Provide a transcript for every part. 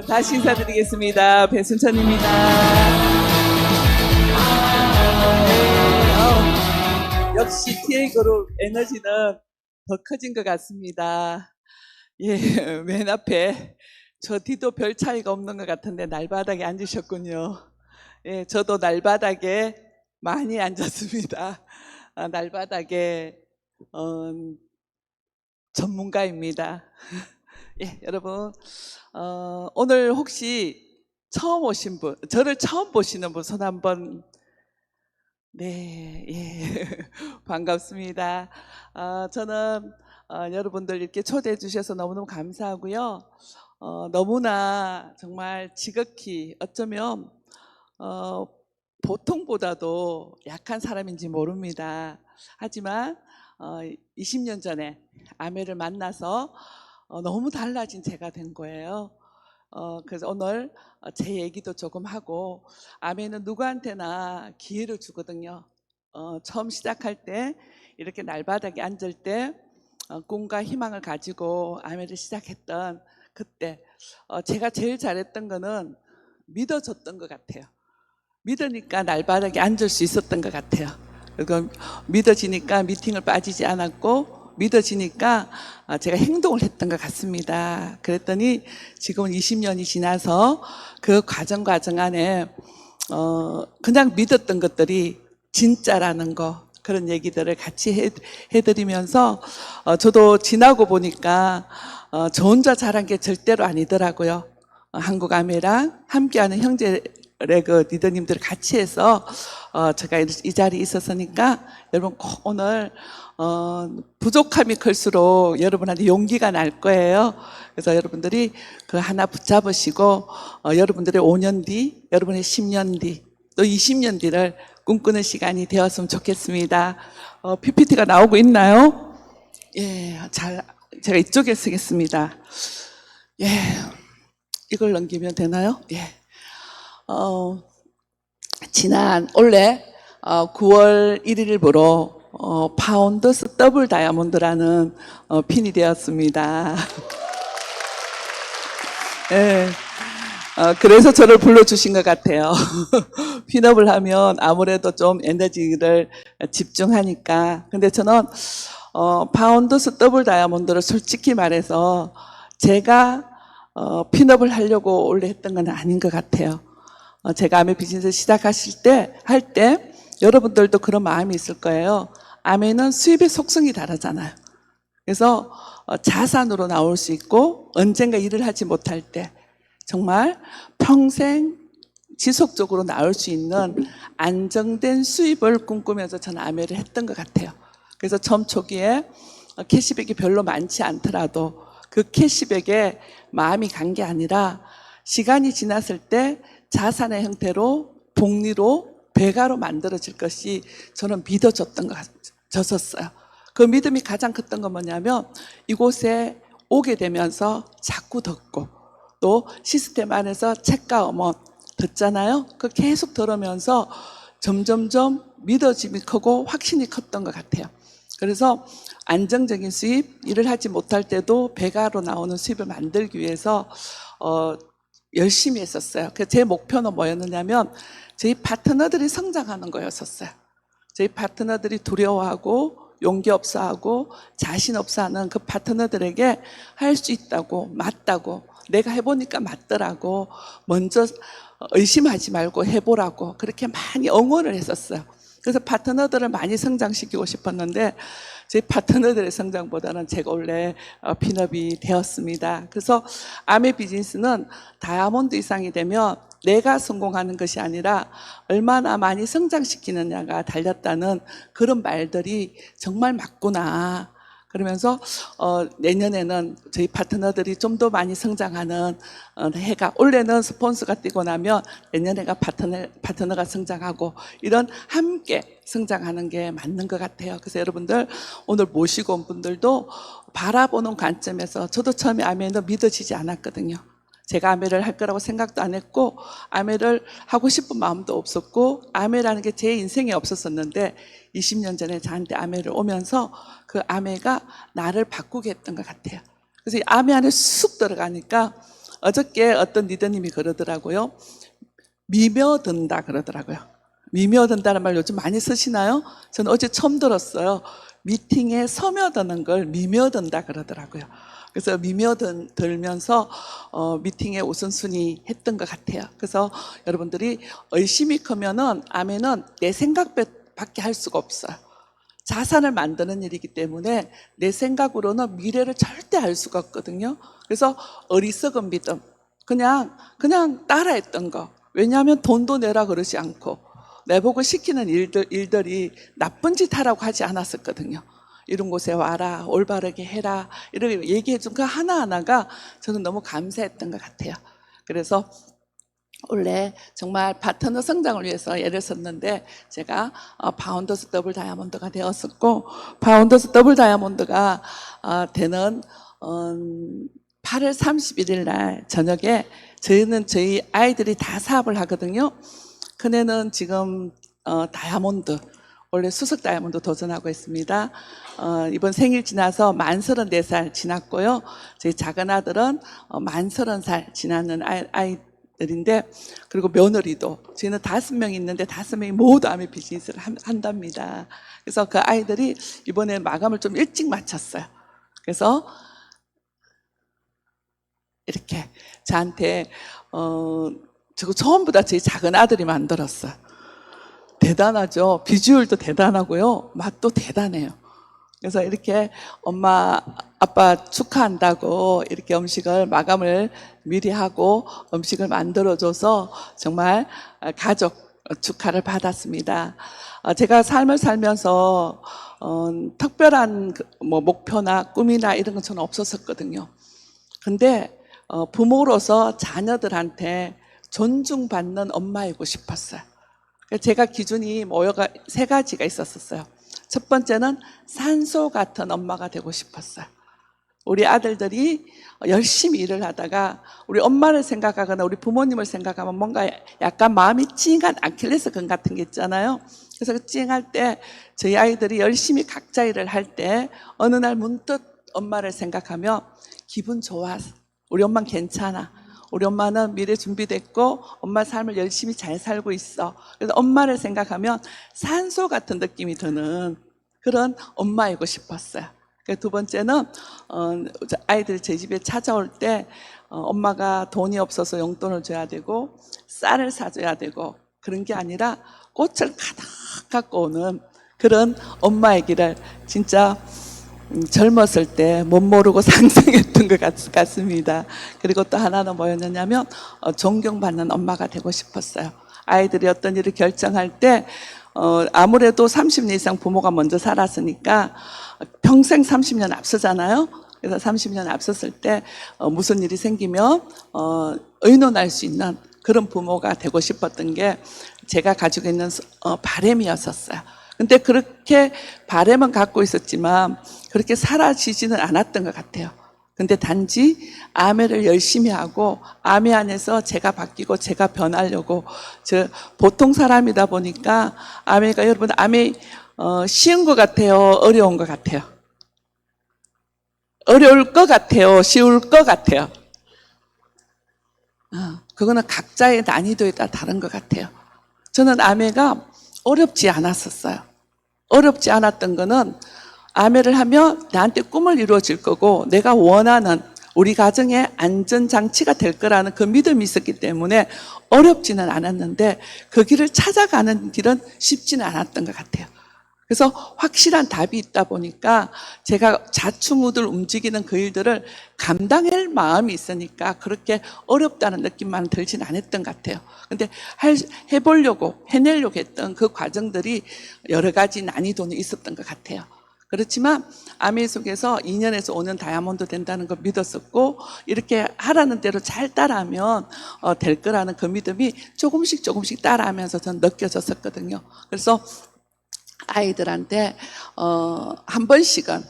다시 인사드리겠습니다. 배순천입니다. 역시 TA그룹 에너지는 더 커진 것 같습니다. 예, 맨 앞에 저 뒤도 별 차이가 없는 것 같은데 날바닥에 앉으셨군요. 예, 저도 날바닥에 많이 앉았습니다. 날바닥에 어, 전문가입니다. 예, 여러분 오늘 혹시 처음 오신 분, 저를 처음 보시는 분 손 한번. 네, 예, 반갑습니다. 저는 여러분들 이렇게 초대해 주셔서 너무너무 감사하고요. 너무나 정말 지극히 어쩌면 어, 보통보다도 약한 사람인지 모릅니다. 하지만 20년 전에 아내를 만나서 너무 달라진 제가 된 거예요. 그래서 오늘 제 얘기도 조금 하고, 아멘은 누구한테나 기회를 주거든요. 처음 시작할 때 이렇게 날바닥에 앉을 때 꿈과 희망을 가지고 아멘을 시작했던 그때 제가 제일 잘했던 거는 믿어줬던 것 같아요. 믿으니까 날바닥에 앉을 수 있었던 것 같아요. 그리고 믿어지니까 미팅을 빠지지 않았고, 믿어지니까 제가 행동을 했던 것 같습니다. 그랬더니 지금은 20년이 지나서 그 과정 안에 그냥 믿었던 것들이 진짜라는 거, 그런 얘기들을 같이 해드리면서 저도 지나고 보니까 저 혼자 잘한 게 절대로 아니더라고요. 한국 아메랑 함께하는 형제 그 리더님들 같이 해서 제가 이 자리에 있었으니까 여러분 꼭 오늘 부족함이 클수록 여러분한테 용기가 날 거예요. 그래서 여러분들이 그 하나 붙잡으시고 여러분들의 5년 뒤, 여러분의 10년 뒤, 또 20년 뒤를 꿈꾸는 시간이 되었으면 좋겠습니다. PPT가 나오고 있나요? 예, 제가 이쪽에 쓰겠습니다. 예, 이걸 넘기면 되나요? 예. 지난 올해 9월 1일부로 파운더스 더블 다이아몬드라는 핀이 되었습니다. 예. 그래서 저를 불러주신 것 같아요. 핀업을 하면 아무래도 좀 에너지를 집중하니까. 근데 저는 파운더스 더블 다이아몬드를 솔직히 말해서 제가 핀업을 하려고 원래 했던 건 아닌 것 같아요. 제가 아메 비즈니스 시작하실 때, 할 때, 여러분들도 그런 마음이 있을 거예요. 아메는 수입의 속성이 다르잖아요. 그래서 자산으로 나올 수 있고, 언젠가 일을 하지 못할 때, 정말 평생 지속적으로 나올 수 있는 안정된 수입을 꿈꾸면서 저는 아메를 했던 것 같아요. 그래서 처음 초기에 캐시백이 별로 많지 않더라도 그 캐시백에 마음이 간 게 아니라 시간이 지났을 때 자산의 형태로 복리로 배가로 만들어질 것이 저는 믿어졌던 것 같았어요. 그 믿음이 가장 컸던 건 뭐냐면 이곳에 오게 되면서 자꾸 듣고 또 시스템 안에서 책과 음원 듣잖아요. 그 계속 들으면서 점점점 믿어짐이 크고 확신이 컸던 것 같아요. 그래서 안정적인 수입, 일을 하지 못할 때도 배가로 나오는 수입을 만들기 위해서 열심히 했었어요. 그래서 제 목표는 뭐였느냐면 저희 파트너들이 성장하는 거였었어요. 저희 파트너들이 두려워하고 용기 없어하고 자신 없어하는 그 파트너들에게 할 수 있다고, 맞다고, 내가 해보니까 맞더라고, 먼저 의심하지 말고 해보라고 그렇게 많이 응원을 했었어요. 그래서 파트너들을 많이 성장시키고 싶었는데 제 파트너들의 성장보다는 제가 원래 핀업이 되었습니다. 그래서 아메 비즈니스는 다이아몬드 이상이 되면 내가 성공하는 것이 아니라 얼마나 많이 성장시키느냐가 달렸다는 그런 말들이 정말 맞구나. 그러면서 내년에는 저희 파트너들이 좀 더 많이 성장하는 해가, 올해는 스폰서가 뛰고 나면 내년에가 파트너가 성장하고 이런 함께 성장하는 게 맞는 것 같아요. 그래서 여러분들 오늘 모시고 온 분들도 바라보는 관점에서, 저도 처음에 아멘도 믿어지지 않았거든요. 제가 아메를 할 거라고 생각도 안 했고 아메를 하고 싶은 마음도 없었고 아메라는 게 제 인생에 없었었는데 20년 전에 저한테 아메를 오면서 그 아메가 나를 바꾸게 했던 것 같아요. 그래서 이 아메 안에 쑥 들어가니까 어저께 어떤 리더님이 그러더라고요. 미며든다 그러더라고요. 미며든다는 말 요즘 많이 쓰시나요? 저는 어제 처음 들었어요. 미팅에 서며드는 걸 미며든다 그러더라고요. 그래서 미며들면서 미팅의 우선순위 했던 것 같아요. 그래서 여러분들이 의심이 크면은 아멘은 내 생각밖에 할 수가 없어요. 자산을 만드는 일이기 때문에 내 생각으로는 미래를 절대 알 수가 없거든요. 그래서 어리석은 믿음, 그냥 따라했던 거. 왜냐하면 돈도 내라 그러지 않고 내보고 시키는 일들이 나쁜 짓 하라고 하지 않았었거든요. 이런 곳에 와라, 올바르게 해라 이렇게 얘기해 준 그 하나하나가 저는 너무 감사했던 것 같아요. 그래서 원래 정말 파트너 성장을 위해서 애를 썼는데 제가 파운더스 더블 다이아몬드가 되었었고, 파운더스 더블 다이아몬드가 되는 8월 31일 날 저녁에 저희 아이들이 다 사업을 하거든요. 큰애는 지금 다이아몬드, 원래 수석 다이아몬드 도전하고 있습니다. 이번 생일 지나서 만 34살 지났고요. 저희 작은 아들은 만 30살 지나는 아이들인데, 그리고 며느리도 저희는 5명 있는데 5명이 모두 아메 비즈니스를 한답니다. 그래서 그 아이들이 이번에 마감을 좀 일찍 마쳤어요. 그래서 이렇게 저한테 저거 전부 다 저희 작은 아들이 만들었어요. 대단하죠. 비주얼도 대단하고요. 맛도 대단해요. 그래서 이렇게 엄마 아빠 축하한다고 이렇게 음식을 마감을 미리 하고 음식을 만들어줘서 정말 가족 축하를 받았습니다. 제가 삶을 살면서 특별한 목표나 꿈이나 이런 건 저는 없었었거든요. 근데 부모로서 자녀들한테 존중받는 엄마이고 싶었어요. 제가 기준이 모여가 3가지가 있었어요. 첫 번째는 산소 같은 엄마가 되고 싶었어요. 우리 아들들이 열심히 일을 하다가 우리 엄마를 생각하거나 우리 부모님을 생각하면 뭔가 약간 마음이 찡한 아킬레스건 같은 게 있잖아요. 그래서 그 찡할 때 저희 아이들이 열심히 각자 일을 할 때 어느 날 문득 엄마를 생각하면 기분 좋아. 우리 엄마는 괜찮아. 우리 엄마는 미래 준비됐고 엄마 삶을 열심히 잘 살고 있어. 그래서 엄마를 생각하면 산소 같은 느낌이 드는 그런 엄마이고 싶었어요. 두 번째는 아이들이 제 집에 찾아올 때 엄마가 돈이 없어서 용돈을 줘야 되고 쌀을 사줘야 되고 그런 게 아니라 꽃을 가득 갖고 오는 그런 엄마의 길을 진짜 젊었을 때 못 모르고 상상했던 것 같습니다. 그리고 또 하나는 뭐였냐면 존경받는 엄마가 되고 싶었어요. 아이들이 어떤 일을 결정할 때 아무래도 30년 이상 부모가 먼저 살았으니까 평생 30년 앞서잖아요. 그래서 30년 앞섰을 때 무슨 일이 생기면 의논할 수 있는 그런 부모가 되고 싶었던 게 제가 가지고 있는 바람이었었어요. 근데 그렇게 바람은 갖고 있었지만 그렇게 사라지지는 않았던 것 같아요. 근데 단지 아메를 열심히 하고 아메 안에서 제가 바뀌고 제가 변하려고, 보통 사람이다 보니까 아메가, 여러분 아메 쉬운 것 같아요, 어려운 것 같아요? 어려울 것 같아요, 쉬울 것 같아요? 그거는 각자의 난이도에 따라 다른 것 같아요. 저는 아메가 어렵지 않았었어요. 어렵지 않았던 거는 아메를 하면 나한테 꿈을 이루어질 거고 내가 원하는 우리 가정의 안전장치가 될 거라는 그 믿음이 있었기 때문에 어렵지는 않았는데 그 길을 찾아가는 길은 쉽지는 않았던 것 같아요. 그래서 확실한 답이 있다 보니까 제가 좌충우들 움직이는 그 일들을 감당할 마음이 있으니까 그렇게 어렵다는 느낌만 들진 않았던 것 같아요. 근데 해보려고, 해내려고 했던 그 과정들이 여러 가지 난이도는 있었던 것 같아요. 그렇지만 아메 속에서 2년에서 5년 다이아몬드 된다는 걸 믿었었고, 이렇게 하라는 대로 잘 따라하면 될 거라는 그 믿음이 조금씩 따라하면서 전 느껴졌었거든요. 그래서 아이들한테 한 번씩은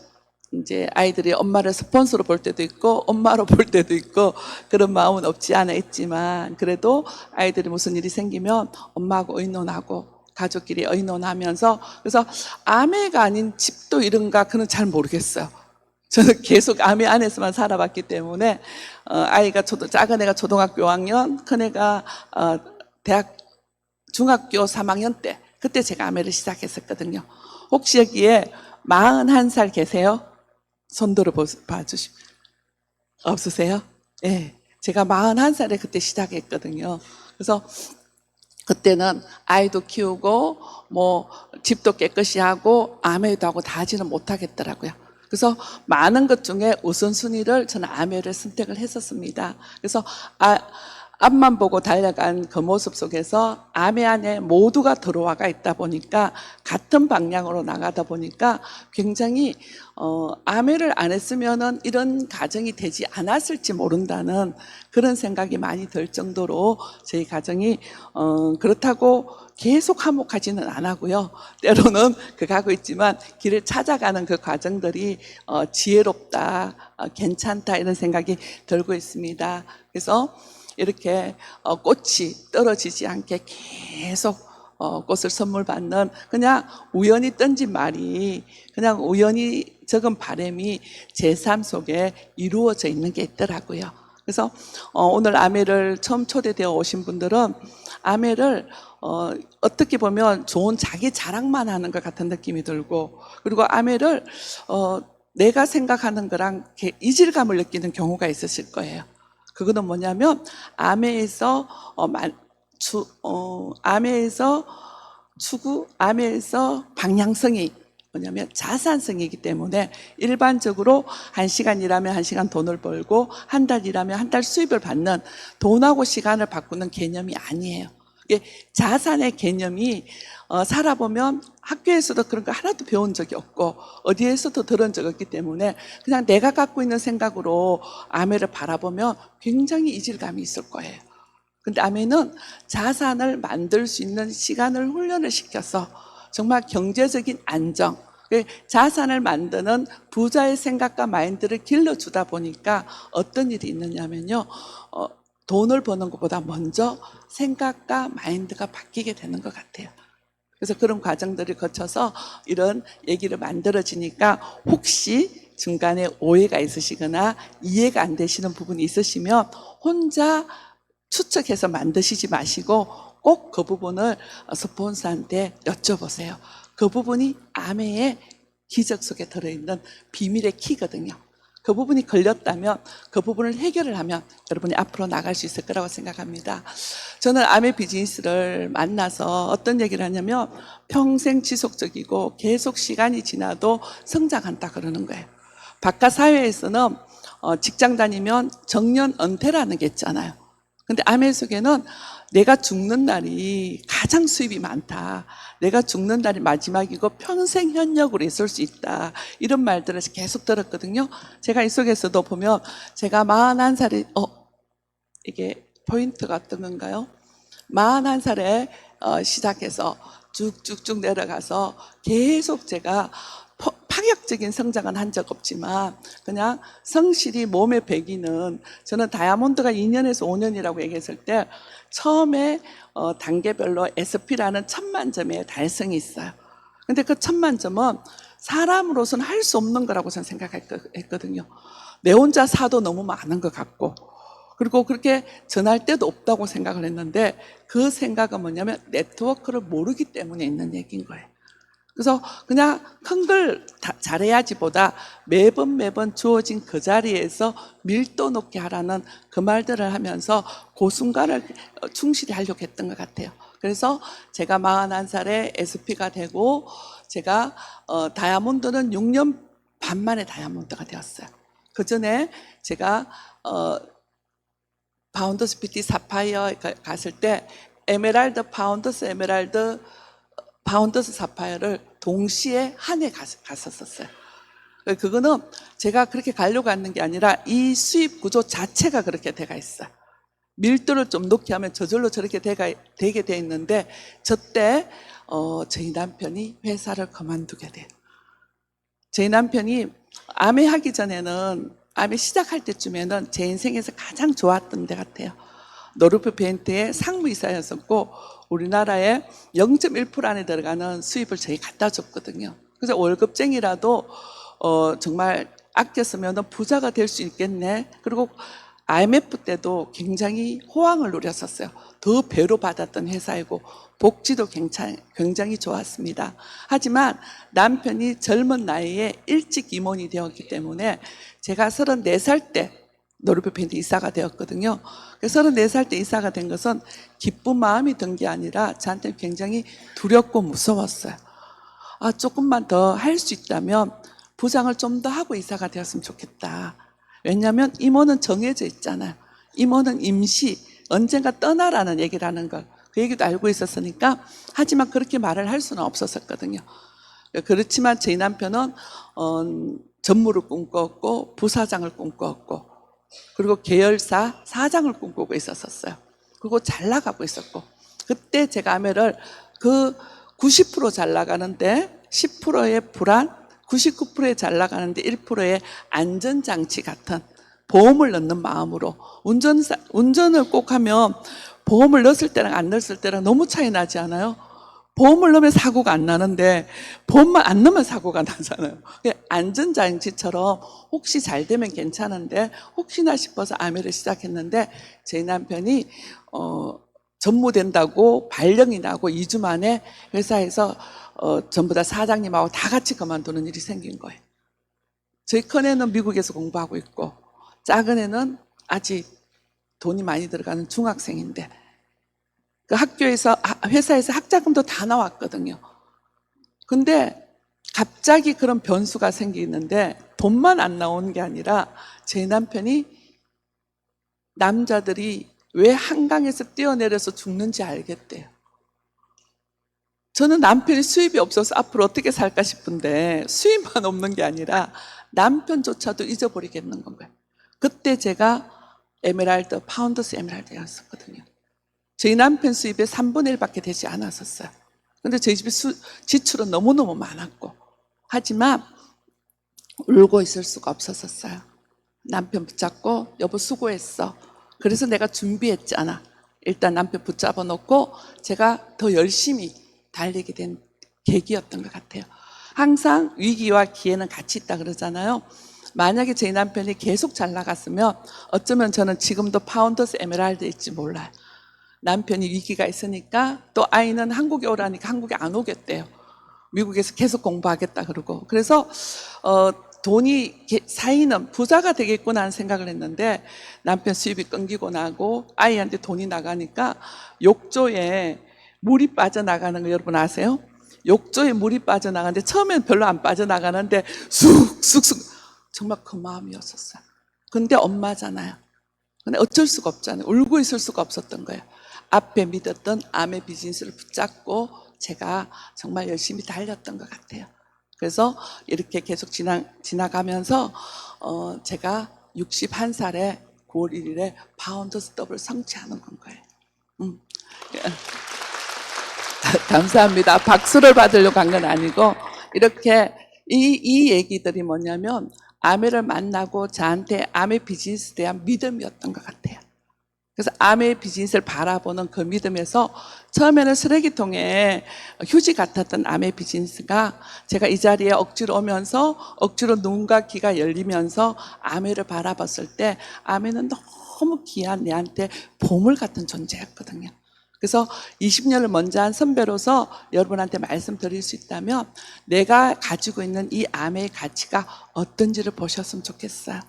이제 아이들이 엄마를 스폰서로 볼 때도 있고 엄마로 볼 때도 있고 그런 마음은 없지 않아 있지만, 그래도 아이들이 무슨 일이 생기면 엄마하고 의논하고 가족끼리 의논하면서, 그래서 아메가 아닌 집도 이런가 그는 잘 모르겠어요. 저는 계속 아메 안에서만 살아봤기 때문에 아이가 작은 애가 초등학교 5학년, 큰 애가 중학교 3학년 때 그때 제가 아메를 시작했었거든요. 혹시 여기에 41살 계세요? 손 들어 봐주시면 없으세요? 예. 제가 41살에 그때 시작했거든요. 그래서 그때는 아이도 키우고 뭐 집도 깨끗이 하고 아메도 하고 다 하지는 못하겠더라고요. 그래서 많은 것 중에 우선순위를 저는 아메를 선택을 했었습니다. 그래서 앞만 보고 달려간 그 모습 속에서 아메 안에 모두가 들어와가 있다 보니까 같은 방향으로 나가다 보니까 굉장히 아메를 안 했으면은 이런 가정이 되지 않았을지 모른다는 그런 생각이 많이 들 정도로 저희 가정이 그렇다고 계속 화목하지는 않았고요. 때로는 가고 있지만 길을 찾아가는 그 과정들이 지혜롭다, 괜찮다 이런 생각이 들고 있습니다. 그래서 이렇게 꽃이 떨어지지 않게 계속 꽃을 선물 받는 그냥 우연히 던진 말이 그냥 우연히 적은 바람이 제 삶 속에 이루어져 있는 게 있더라고요. 그래서 오늘 아메를 처음 초대되어 오신 분들은 아메를 어떻게 보면 좋은 자기 자랑만 하는 것 같은 느낌이 들고 그리고 아메를 내가 생각하는 거랑 이질감을 느끼는 경우가 있으실 거예요. 그거는 뭐냐면 암에서 암에서 방향성이 뭐냐면 자산성이기 때문에 일반적으로 1시간 일하면 1시간 돈을 벌고 한 달 일하면 한 달 수입을 받는 돈하고 시간을 바꾸는 개념이 아니에요. 이게 자산의 개념이 살아보면 학교에서도 그런 거 하나도 배운 적이 없고 어디에서도 들은 적이 없기 때문에 그냥 내가 갖고 있는 생각으로 아메를 바라보면 굉장히 이질감이 있을 거예요. 근데 아메는 자산을 만들 수 있는 시간을 훈련을 시켜서 정말 경제적인 안정, 자산을 만드는 부자의 생각과 마인드를 길러주다 보니까 어떤 일이 있느냐면요. 돈을 버는 것보다 먼저 생각과 마인드가 바뀌게 되는 것 같아요. 그래서 그런 과정들을 거쳐서 이런 얘기를 만들어지니까 혹시 중간에 오해가 있으시거나 이해가 안 되시는 부분이 있으시면 혼자 추측해서 만드시지 마시고 꼭 그 부분을 스폰서한테 여쭤보세요. 그 부분이 아메의 기적 속에 들어있는 비밀의 키거든요. 그 부분이 걸렸다면 그 부분을 해결을 하면 여러분이 앞으로 나갈 수 있을 거라고 생각합니다. 저는 아메 비즈니스를 만나서 어떤 얘기를 하냐면 평생 지속적이고 계속 시간이 지나도 성장한다 그러는 거예요. 바깥 사회에서는 직장 다니면 정년 은퇴라는 게 있잖아요. 근데 아메 속에는 내가 죽는 날이 가장 수입이 많다. 내가 죽는 날이 마지막이고 평생 현역으로 있을 수 있다. 이런 말들을 계속 들었거든요. 제가 이 속에서도 보면 제가 41살에 이게 포인트가 어떤 건가요? 41살에 시작해서 쭉쭉쭉 내려가서 계속 제가 파격적인 성장은 한 적 없지만 그냥 성실히 몸에 배기는 저는 다이아몬드가 2년에서 5년이라고 얘기했을 때 처음에 단계별로 SP라는 1000만점의 달성이 있어요. 근데 그 1000만점은 사람으로서는 할 수 없는 거라고 저는 생각했거든요. 내 혼자 사도 너무 많은 것 같고 그리고 그렇게 전할 때도 없다고 생각을 했는데 그 생각은 뭐냐면 네트워크를 모르기 때문에 있는 얘기인 거예요. 그래서 그냥 큰 걸 잘해야지 보다 매번 주어진 그 자리에서 밀도 높게 하라는 그 말들을 하면서 그 순간을 충실히 하려고 했던 것 같아요. 그래서 제가 41살에 SP가 되고 제가 다이아몬드는 6년 반 만에 다이아몬드가 되었어요. 그 전에 제가 파운더스 PT 사파이어 갔을 때 에메랄드 파운더스 사파이어를 동시에 한 해 갔었어요. 그거는 제가 그렇게 가려고 하는 게 아니라 이 수입 구조 자체가 그렇게 돼가 있어요. 밀도를 좀 높게 하면 저절로 저렇게 되게 돼 있는데 저때 저희 남편이 회사를 그만두게 돼요. 저희 남편이 아메 하기 전에는 아메 시작할 때쯤에는 제 인생에서 가장 좋았던 때 같아요. 노르프 벤트의 상무이사였었고 우리나라의 0.1% 안에 들어가는 수입을 저희 갖다 줬거든요. 그래서 월급쟁이라도 정말 아껴 쓰면 부자가 될 수 있겠네. 그리고 IMF 때도 굉장히 호황을 누렸었어요. 더 배로 받았던 회사이고 복지도 굉장히 좋았습니다. 하지만 남편이 젊은 나이에 일찍 임원이 되었기 때문에 제가 34살 때 노르베펜트 이사가 되었거든요. 34살 때 이사가 된 것은 기쁜 마음이 든 게 아니라 저한테 굉장히 두렵고 무서웠어요. 조금만 더 할 수 있다면 부장을 좀 더 하고 이사가 되었으면 좋겠다. 왜냐하면 임원은 정해져 있잖아요. 임원은 임시, 언젠가 떠나라는 얘기를 하는 걸. 그 얘기도 알고 있었으니까, 하지만 그렇게 말을 할 수는 없었거든요. 그렇지만 제 남편은 전무를 꿈꿨고 부사장을 꿈꿨고 그리고 계열사 사장을 꿈꾸고 있었어요. 그리고 잘 나가고 있었고, 그때 제가 아메를 90% 잘 나가는데 10%의 불안, 99%의 잘 나가는데 1%의 안전장치 같은 보험을 넣는 마음으로, 운전을 꼭 하면 보험을 넣었을 때랑 안 넣었을 때랑 너무 차이 나지 않아요? 보험을 넣으면 사고가 안 나는데 보험만 안 넣으면 사고가 나잖아요. 안전장치처럼 혹시 잘 되면 괜찮은데 혹시나 싶어서 아메를 시작했는데, 제 남편이 전무된다고 발령이 나고 2주 만에 회사에서 전부 다 사장님하고 다 같이 그만두는 일이 생긴 거예요. 저희 큰애는 미국에서 공부하고 있고 작은 애는 아직 돈이 많이 들어가는 중학생인데, 그 학교에서, 회사에서 학자금도 다 나왔거든요. 근데 갑자기 그런 변수가 생기는데 돈만 안 나오는 게 아니라 제 남편이 남자들이 왜 한강에서 뛰어내려서 죽는지 알겠대요. 저는 남편이 수입이 없어서 앞으로 어떻게 살까 싶은데 수입만 없는 게 아니라 남편조차도 잊어버리겠는 건가요? 그때 제가 파운더스 에메랄드였었거든요. 저희 남편 수입의 3분의 1밖에 되지 않았었어요. 근데 저희 집에 지출은 너무너무 많았고, 하지만 울고 있을 수가 없었어요. 남편 붙잡고 여보 수고했어. 그래서 내가 준비했잖아. 일단 남편 붙잡아 놓고 제가 더 열심히 달리게 된 계기였던 것 같아요. 항상 위기와 기회는 같이 있다 그러잖아요. 만약에 제 남편이 계속 잘 나갔으면 어쩌면 저는 지금도 파운더스 에메랄드일지 몰라요. 남편이 위기가 있으니까 또 아이는 한국에 오라니까 한국에 안 오겠대요. 미국에서 계속 공부하겠다 그러고. 그래서 돈이 쌓이는 부자가 되겠구나 하는 생각을 했는데, 남편 수입이 끊기고 나고 아이한테 돈이 나가니까 욕조에 물이 빠져나가는 거 여러분 아세요? 욕조에 물이 빠져나가는데 처음엔 별로 안 빠져나가는데 쑥쑥쑥, 정말 그 마음이었었어요. 근데 엄마잖아요. 근데 어쩔 수가 없잖아요. 울고 있을 수가 없었던 거예요. 앞에 믿었던 암의 비즈니스를 붙잡고 제가 정말 열심히 달렸던 것 같아요. 그래서 이렇게 계속 지나가면서 제가 61살에 9월 1일에 파운더스 더블 성취하는 건 거예요. 감사합니다. 박수를 받으려고 한 건 아니고, 이렇게 이 얘기들이 뭐냐면 아메를 만나고 저한테 아메 비즈니스에 대한 믿음이었던 것 같아요. 그래서 아메 비즈니스를 바라보는 그 믿음에서 처음에는 쓰레기통에 휴지 같았던 아메 비즈니스가 제가 이 자리에 억지로 오면서 억지로 눈과 귀가 열리면서 아메를 바라봤을 때 아메는 너무 귀한 내한테 보물 같은 존재였거든요. 그래서 20년을 먼저 한 선배로서 여러분한테 말씀드릴 수 있다면 내가 가지고 있는 이 아메의 가치가 어떤지를 보셨으면 좋겠어요.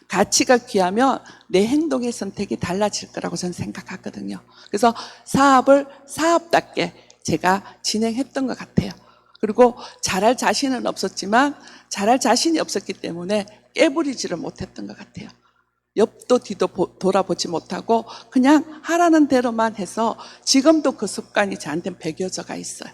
가치가 귀하면 내 행동의 선택이 달라질 거라고 저는 생각하거든요. 그래서 사업을 사업답게 제가 진행했던 것 같아요. 그리고 잘할 자신은 없었지만 잘할 자신이 없었기 때문에 깨부리지를 못했던 것 같아요. 옆도 뒤도 돌아보지 못하고 그냥 하라는 대로만 해서 지금도 그 습관이 저한테는 배겨져가 있어요.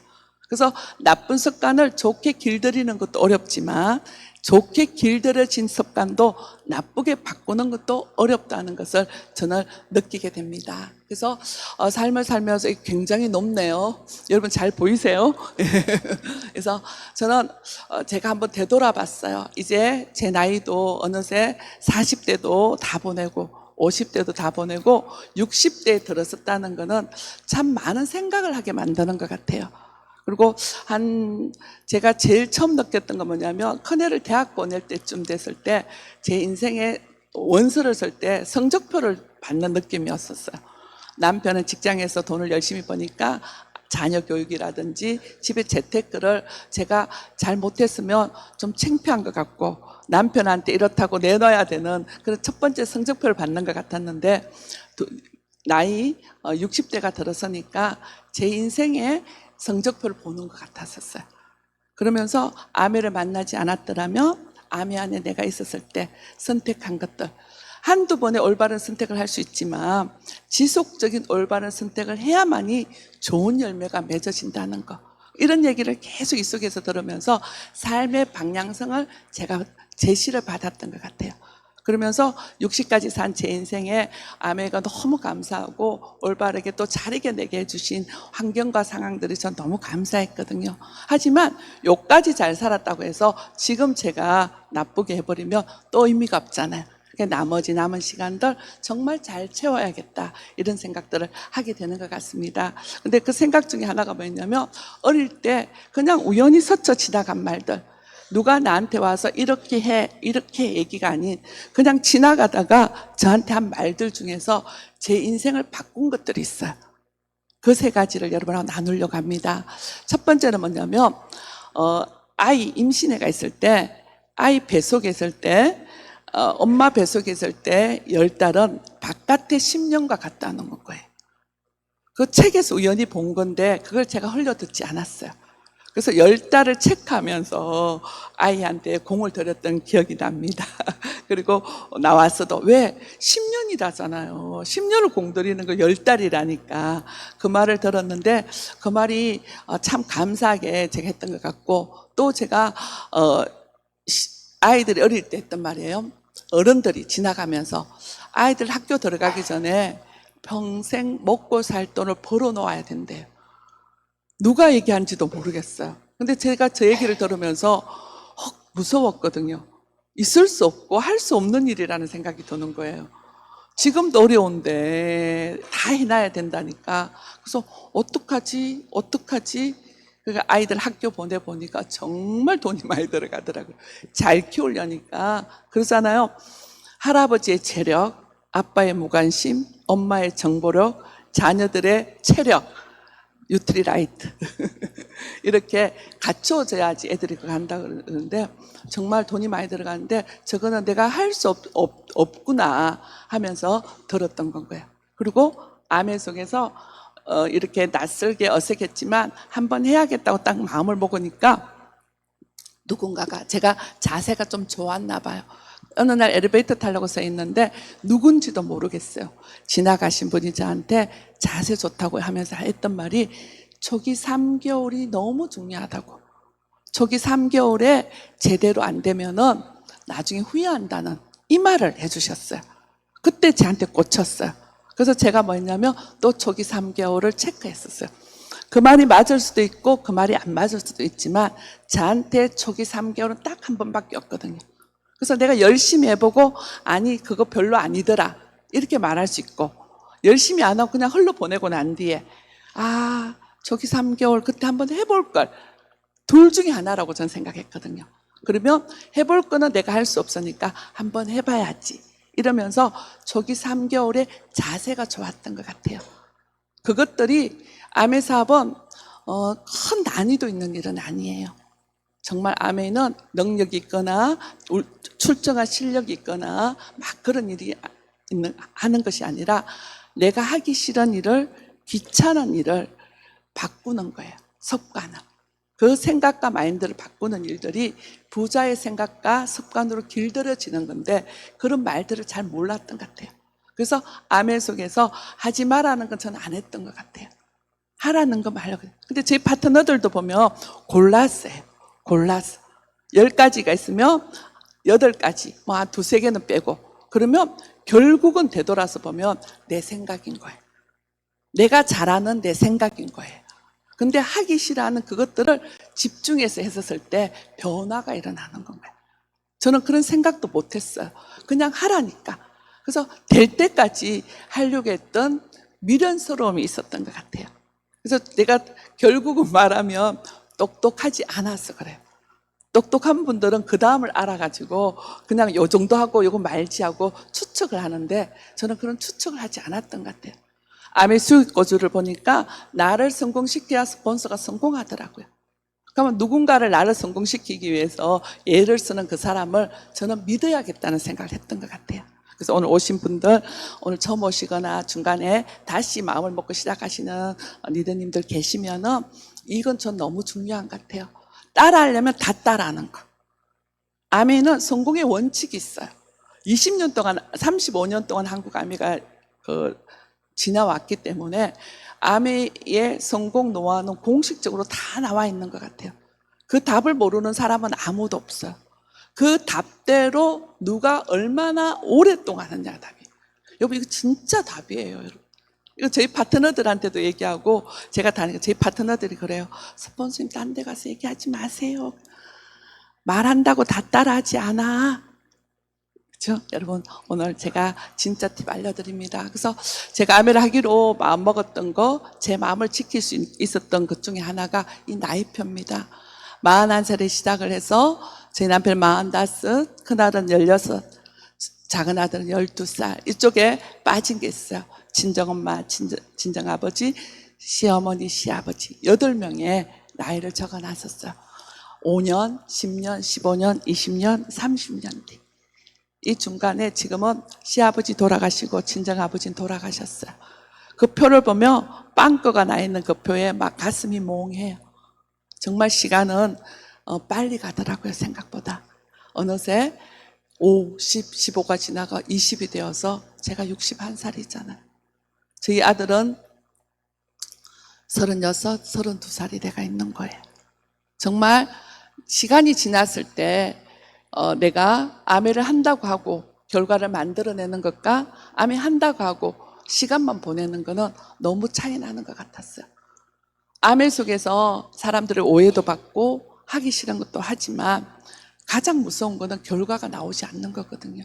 그래서 나쁜 습관을 좋게 길들이는 것도 어렵지만 좋게 길들여진 습관도 나쁘게 바꾸는 것도 어렵다는 것을 저는 느끼게 됩니다. 그래서 삶을 살면서 굉장히 높네요. 여러분 잘 보이세요? 그래서 저는 제가 한번 되돌아봤어요. 이제 제 나이도 어느새 40대도 다 보내고 50대도 다 보내고 60대에 들어섰다는 것은 참 많은 생각을 하게 만드는 것 같아요. 그리고 제가 제일 처음 느꼈던 건 뭐냐면, 큰애를 대학 보낼 때쯤 됐을 때 제 인생에 원서를 쓸 때 성적표를 받는 느낌이었었어요. 남편은 직장에서 돈을 열심히 버니까 자녀 교육이라든지 집에 재테크를 제가 잘 못했으면 좀 창피한 것 같고, 남편한테 이렇다고 내놔야 되는 그런 첫 번째 성적표를 받는 것 같았는데, 나이 60대가 들어서니까 제 인생의 성적표를 보는 것 같았었어요. 그러면서 아내를 만나지 않았더라면 아내 안에 내가 있었을 때 선택한 것들, 한두 번의 올바른 선택을 할 수 있지만 지속적인 올바른 선택을 해야만이 좋은 열매가 맺어진다는 거, 이런 얘기를 계속 이 속에서 들으면서 삶의 방향성을 제가 제시를 받았던 것 같아요. 그러면서 60까지 산 제 인생에 아내가 너무 감사하고 올바르게 또 잘 이겨내게 해주신 환경과 상황들이 전 너무 감사했거든요. 하지만 요까지 잘 살았다고 해서 지금 제가 나쁘게 해버리면 또 의미가 없잖아요. 그러니까 나머지 남은 시간들 정말 잘 채워야겠다, 이런 생각들을 하게 되는 것 같습니다. 근데 그 생각 중에 하나가 뭐였냐면, 어릴 때 그냥 우연히 스쳐 지나간 말들, 누가 나한테 와서 이렇게 해 이렇게 얘기가 아닌 그냥 지나가다가 저한테 한 말들 중에서 제 인생을 바꾼 것들이 있어요. 그 세 가지를 여러분하고 나누려고 합니다. 첫 번째는 뭐냐면, 아이 임신해가 있을 때, 아이 뱃속에 있을 때, 엄마 뱃속에 있을 때 10달은 바깥의 10년과 같다는 거예요. 그 책에서 우연히 본 건데 그걸 제가 흘려듣지 않았어요. 그래서 10달을 체크하면서 아이한테 공을 들였던 기억이 납니다. 그리고 나왔어도, 왜? 10년이라잖아요. 10년을 공들이는 거 10달이라니까. 그 말을 들었는데 그 말이 참 감사하게 제가 했던 것 같고, 또 제가 아이들이 어릴 때 했던 말이에요. 어른들이 지나가면서 아이들 학교 들어가기 전에 평생 먹고 살 돈을 벌어 놓아야 된대요. 누가 얘기한지도 모르겠어요. 근데 제가 저 얘기를 들으면서 무서웠거든요. 있을 수 없고 할 수 없는 일이라는 생각이 드는 거예요. 지금도 어려운데 다 해놔야 된다니까. 그래서 어떡하지? 그러니까 아이들 학교 보내보니까 정말 돈이 많이 들어가더라고요. 잘 키우려니까. 그러잖아요. 할아버지의 체력, 아빠의 무관심, 엄마의 정보력, 자녀들의 체력, 뉴트리라이트 이렇게 갖춰져야지 애들이 그거 한다 그러는데, 정말 돈이 많이 들어가는데 저거는 내가 할 수 없구나 하면서 들었던 건 거예요. 그리고 아내 속에서 이렇게 낯설게 어색했지만 한번 해야겠다고 딱 마음을 먹으니까, 누군가가, 제가 자세가 좀 좋았나 봐요. 어느 날 엘리베이터 타려고 써 있는데 누군지도 모르겠어요. 지나가신 분이 저한테 자세 좋다고 하면서 했던 말이, 초기 3개월이 너무 중요하다고. 초기 3개월에 제대로 안 되면은 나중에 후회한다는 이 말을 해주셨어요. 그때 저한테 꽂혔어요. 그래서 제가 뭐였냐면 또 초기 3개월을 체크했었어요. 그 말이 맞을 수도 있고 그 말이 안 맞을 수도 있지만 저한테 초기 3개월은 딱 한 번밖에 없거든요. 그래서 내가 열심히 해보고, 아니 그거 별로 아니더라 이렇게 말할 수 있고, 열심히 안 하고 그냥 흘러보내고 난 뒤에 초기 3개월 그때 한번 해볼 걸, 둘 중에 하나라고 저는 생각했거든요. 그러면 해볼 거는 내가 할 수 없으니까 한번 해봐야지 이러면서 초기 3개월에 자세가 좋았던 것 같아요. 그것들이 아메 사업은 큰 난이도 있는 일은 아니에요. 정말 아메는 능력이 있거나 출중한 실력이 있거나 막 그런 일이 하는 것이 아니라, 내가 하기 싫은 일을, 귀찮은 일을 바꾸는 거예요. 습관을. 그 생각과 마인드를 바꾸는 일들이 부자의 생각과 습관으로 길들여지는 건데, 그런 말들을 잘 몰랐던 것 같아요. 그래서 아메 속에서 하지 말라는 건 저는 안 했던 것 같아요. 하라는 거 말라고. 근데 제 파트너들도 보면 골랐어요. 10가지가 있으면 8가지, 뭐 한 2-3개는 빼고, 그러면 결국은 되돌아서 보면 내 생각인 거예요. 내가 잘하는 내 생각인 거예요. 근데 하기 싫어하는 그것들을 집중해서 했었을 때 변화가 일어나는 건가요? 저는 그런 생각도 못했어요. 그냥 하라니까. 그래서 될 때까지 하려고 했던 미련스러움이 있었던 것 같아요. 그래서 내가 결국은 말하면 똑똑하지 않아서 그래요. 똑똑한 분들은 그 다음을 알아가지고 그냥 요 정도 하고 요거 말지 하고 추측을 하는데 저는 그런 추측을 하지 않았던 것 같아요. 아메 수익거주를 보니까 나를 성공시켜야 스폰서가 성공하더라고요. 그러면 누군가를 나를 성공시키기 위해서 예를 쓰는 그 사람을 저는 믿어야겠다는 생각을 했던 것 같아요. 그래서 오늘 오신 분들, 오늘 처음 오시거나 중간에 다시 마음을 먹고 시작하시는 리더님들 계시면은 이건 전 너무 중요한 것 같아요. 따라하려면 다 따라하는 거. 아메는 성공의 원칙이 있어요. 20년 동안, 35년 동안 한국 아메가 지나왔기 때문에 아메의 성공 노하우는 공식적으로 다 나와 있는 것 같아요. 그 답을 모르는 사람은 아무도 없어요. 그 답대로 누가 얼마나 오랫동안 하느냐가 답이에요. 여러분, 이거 진짜 답이에요, 여러분. 이거 저희 파트너들한테도 얘기하고, 제가 다니까 저희 파트너들이 그래요. 스폰서님, 딴 데 가서 얘기하지 마세요. 말한다고 다 따라하지 않아. 그렇죠? 여러분, 오늘 제가 진짜 팁 알려드립니다. 그래서 제가 아메를 하기로 마음먹었던 거, 제 마음을 지킬 수 있었던 것 중에 하나가 이 나이표입니다. 41살에 시작을 해서 제 남편 45, 큰아들은 16, 작은 아들은 12살. 이쪽에 빠진 게 있어요. 친정엄마, 친정아버지, 시어머니, 시아버지 8명의 나이를 적어놨었어요. 5년, 10년, 15년, 20년, 30년 뒤. 이 중간에 지금은 시아버지 돌아가시고 친정아버지는 돌아가셨어요. 그 표를 보면 빵꺼가 나 있는 그 표에 막 가슴이 몽해요. 정말 시간은 빨리 가더라고요, 생각보다. 어느새 5, 10, 15가 지나가 20이 되어서 제가 61살이잖아요. 저희 아들은 36, 32살이 돼가 있는 거예요. 정말 시간이 지났을 때 내가 아메를 한다고 하고 결과를 만들어내는 것과 아메 한다고 하고 시간만 보내는 거는 너무 차이 나는 것 같았어요. 아메 속에서 사람들의 오해도 받고 하기 싫은 것도 하지만 가장 무서운 거는 결과가 나오지 않는 거거든요.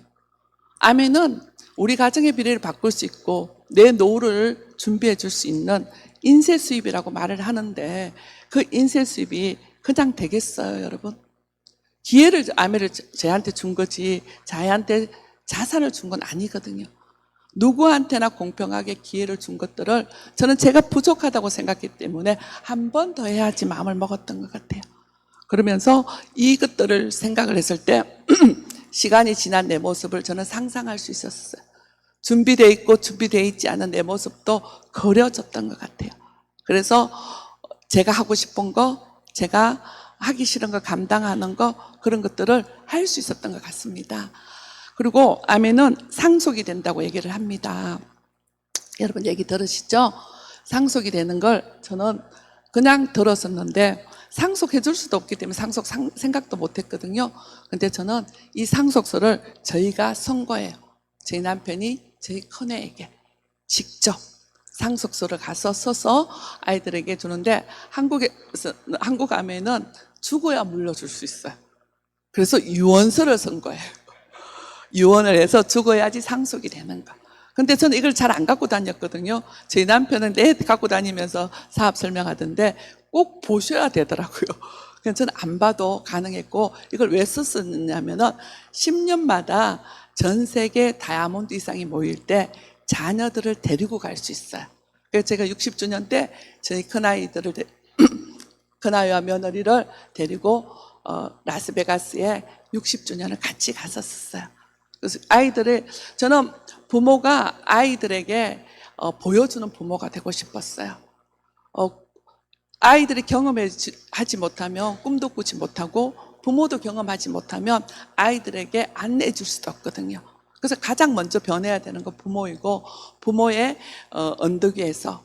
아메는 우리 가정의 비례를 바꿀 수 있고 내 노후를 준비해 줄 수 있는 인쇄 수입이라고 말을 하는데 그 인쇄 수입이 그냥 되겠어요, 여러분? 기회를 아메를 저한테 준 거지 자한테 자산을 준 건 아니거든요. 누구한테나 공평하게 기회를 준 것들을 저는 제가 부족하다고 생각했기 때문에 한 번 더 해야지 마음을 먹었던 것 같아요. 그러면서 이것들을 생각을 했을 때 시간이 지난 내 모습을 저는 상상할 수 있었어요. 준비되어 있고 준비되어 있지 않은 내 모습도 그려졌던 것 같아요. 그래서 제가 하고 싶은 거, 제가 하기 싫은 거 감당하는 거, 그런 것들을 할 수 있었던 것 같습니다. 그리고 아멘은 상속이 된다고 얘기를 합니다. 여러분 얘기 들으시죠? 상속이 되는 걸 저는 그냥 들었었는데 상속해 줄 수도 없기 때문에 생각도 못 했거든요. 근데 저는 이 상속서를 저희가 선 거예요. 저희 남편이 저희 큰애에게 직접 상속서를 가서 써서 아이들에게 주는데 한국 아멘은 죽어야 물려줄 수 있어요. 그래서 유언서를 쓴 거예요. 유언을 해서 죽어야지 상속이 되는 거. 근데 저는 이걸 잘 안 갖고 다녔거든요. 저희 남편은 내 갖고 다니면서 사업 설명하던데 꼭 보셔야 되더라고요. 그래서 저는 안 봐도 가능했고 이걸 왜 썼었냐면은 10년마다 전 세계 다이아몬드 이상이 모일 때 자녀들을 데리고 갈 수 있어요. 그래서 제가 60주년 때 저희 큰아이와 며느리를 데리고 라스베가스에 60주년을 같이 갔었어요. 그래서 저는 부모가 아이들에게 보여주는 부모가 되고 싶었어요. 아이들이 경험하지 못하면 꿈도 꾸지 못하고 부모도 경험하지 못하면 아이들에게 안내해 줄 수도 없거든요. 그래서 가장 먼저 변해야 되는 건 부모이고 부모의 언덕 위에서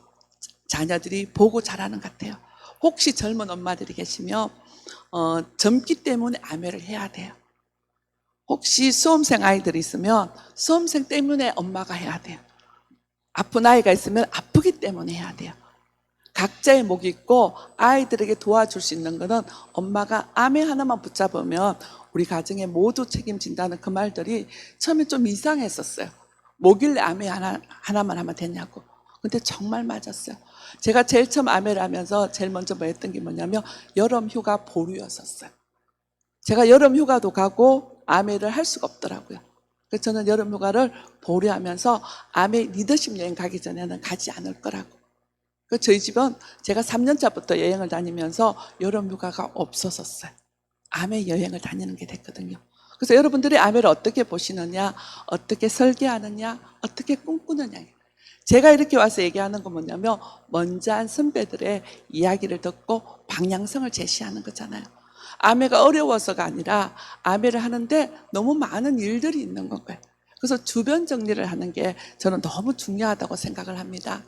자녀들이 보고 자라는 것 같아요. 혹시 젊은 엄마들이 계시면 젊기 때문에 아메를 해야 돼요. 혹시 수험생 아이들이 있으면 수험생 때문에 엄마가 해야 돼요. 아픈 아이가 있으면 아프기 때문에 해야 돼요. 각자의 목이 있고 아이들에게 도와줄 수 있는 것은 엄마가 아메 하나만 붙잡으면 우리 가정에 모두 책임진다는 그 말들이 처음에 좀 이상했었어요. 뭐길래 아메 하나만 하면 되냐고. 근데 정말 맞았어요. 제가 제일 처음 아메를 하면서 제일 먼저 뭐 했던 게 뭐냐면 여름 휴가 보류였었어요. 제가 여름 휴가도 가고 아메를 할 수가 없더라고요. 그래서 저는 여름 휴가를 보류하면서 아메 리더십 여행 가기 전에는 가지 않을 거라고. 그 저희 집은 제가 3년 차부터 여행을 다니면서 여름 휴가가 없었었어요. 아메 여행을 다니는 게 됐거든요. 그래서 여러분들이 아메를 어떻게 보시느냐, 어떻게 설계하느냐, 어떻게 꿈꾸느냐. 제가 이렇게 와서 얘기하는 건 뭐냐면 먼저 한 선배들의 이야기를 듣고 방향성을 제시하는 거잖아요. 아메가 어려워서가 아니라 아메를 하는데 너무 많은 일들이 있는 거예요. 그래서 주변 정리를 하는 게 저는 너무 중요하다고 생각을 합니다.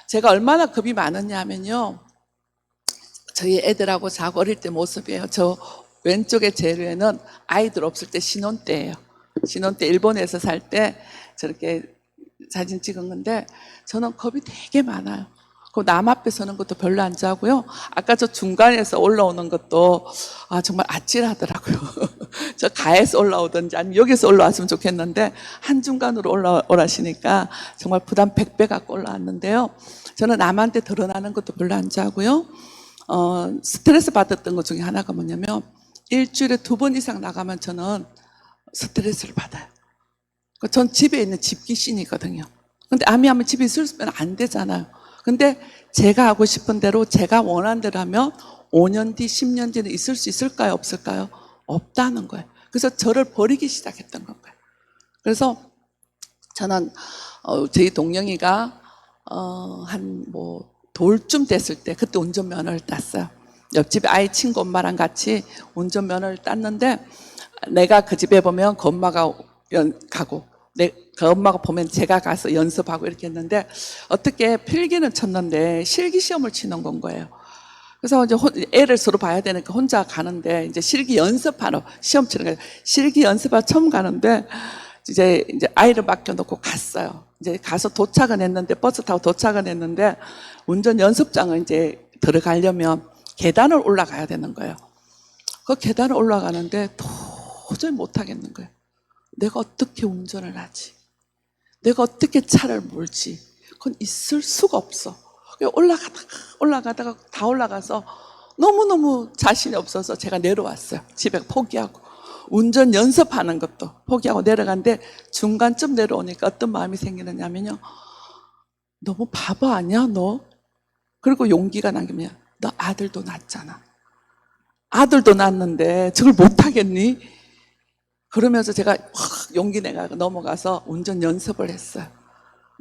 제가 얼마나 겁이 많았냐 하면요. 저희 애들하고 자고 어릴 때 모습이에요. 저 왼쪽에 제일 위에는 아이들 없을 때 신혼 때예요. 신혼 때 일본에서 살 때 저렇게 사진 찍은 건데 저는 겁이 되게 많아요. 그 남 앞에 서는 것도 별로 안 좋아하고요. 아까 저 중간에서 올라오는 것도 정말 아찔하더라고요. 저 가에서 올라오든지 아니면 여기서 올라왔으면 좋겠는데 한중간으로 올라오라시니까 정말 부담 100배 갖고 올라왔는데요. 저는 남한테 드러나는 것도 별로 안 좋아하고요. 스트레스 받았던 것 중에 하나가 뭐냐면 일주일에 2번 이상 나가면 저는 스트레스를 받아요. 전 집에 있는 집귀신이거든요. 근데 아미하면 집에 있으면 안 되잖아요. 근데 제가 하고 싶은 대로 제가 원하는 대로 하면 5년 뒤, 10년 뒤는 있을 수 있을까요? 없을까요? 없다는 거예요. 그래서 저를 버리기 시작했던 건가요. 그래서 저는 저희 동영이가 한 돌쯤 됐을 때 그때 운전면허를 땄어요. 옆집 아이 친구 엄마랑 같이 운전면허를 땄는데 내가 그 집에 보면 그 엄마가 가고 그 엄마가 보면 제가 가서 연습하고 이렇게 했는데 어떻게 필기는 쳤는데 실기시험을 치는 건 거예요. 그래서 이제 애를 서로 봐야 되니까 혼자 가는데 이제 실기 연습하러 시험 치는 거예요. 실기 연습하러 처음 가는데 이제 아이를 맡겨놓고 갔어요. 이제 가서 도착은 했는데 버스 타고 도착은 했는데 운전 연습장을 이제 들어가려면 계단을 올라가야 되는 거예요. 그 계단을 올라가는데 도저히 못 하겠는 거예요. 내가 어떻게 운전을 하지? 내가 어떻게 차를 몰지? 그건 있을 수가 없어. 올라가다가 다 올라가서 너무너무 자신이 없어서 제가 내려왔어요. 집에 포기하고. 운전 연습하는 것도 포기하고 내려갔는데 중간쯤 내려오니까 어떤 마음이 생기느냐면요. 너무 바보 아니야, 너? 그리고 용기가 난 게 뭐냐? 너 아들도 낳았잖아. 아들도 낳았는데 저걸 못하겠니? 그러면서 제가 확 용기 내가 넘어가서 운전 연습을 했어요.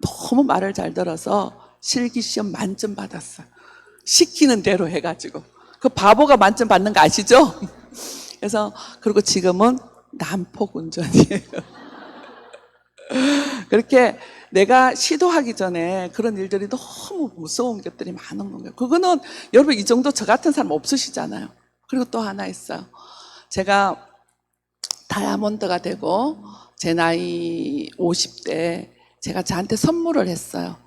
너무 말을 잘 들어서 실기시험 만점 받았어요. 시키는 대로 해가지고. 그 바보가 만점 받는 거 아시죠? 그래서 그리고 지금은 난폭 운전이에요. 그렇게 내가 시도하기 전에 그런 일들이 너무 무서운 것들이 많은 거예요. 그거는 여러분 이 정도 저 같은 사람 없으시잖아요. 그리고 또 하나 있어요. 제가 다이아몬드가 되고 제 나이 50대 제가 저한테 선물을 했어요.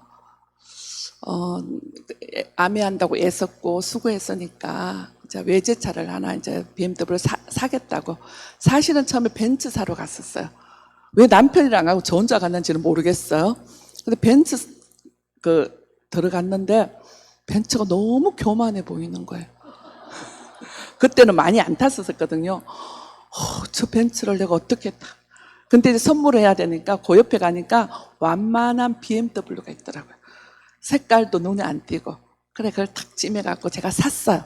아메한다고 애썼고 수고했으니까 외제차를 하나 이제 BMW 사겠다고. 사실은 처음에 벤츠 사러 갔었어요. 왜 남편이랑 가고 저 혼자 갔는지는 모르겠어요. 근데 벤츠 들어갔는데 벤츠가 너무 교만해 보이는 거예요. 그때는 많이 안 탔었거든요. 저 벤츠를 내가 어떻게 타? 근데 이제 선물을 해야 되니까 그 옆에 가니까 완만한 BMW가 있더라고요. 색깔도 눈에 안 띄고. 그래, 그걸 탁 찜해갖고 제가 샀어요.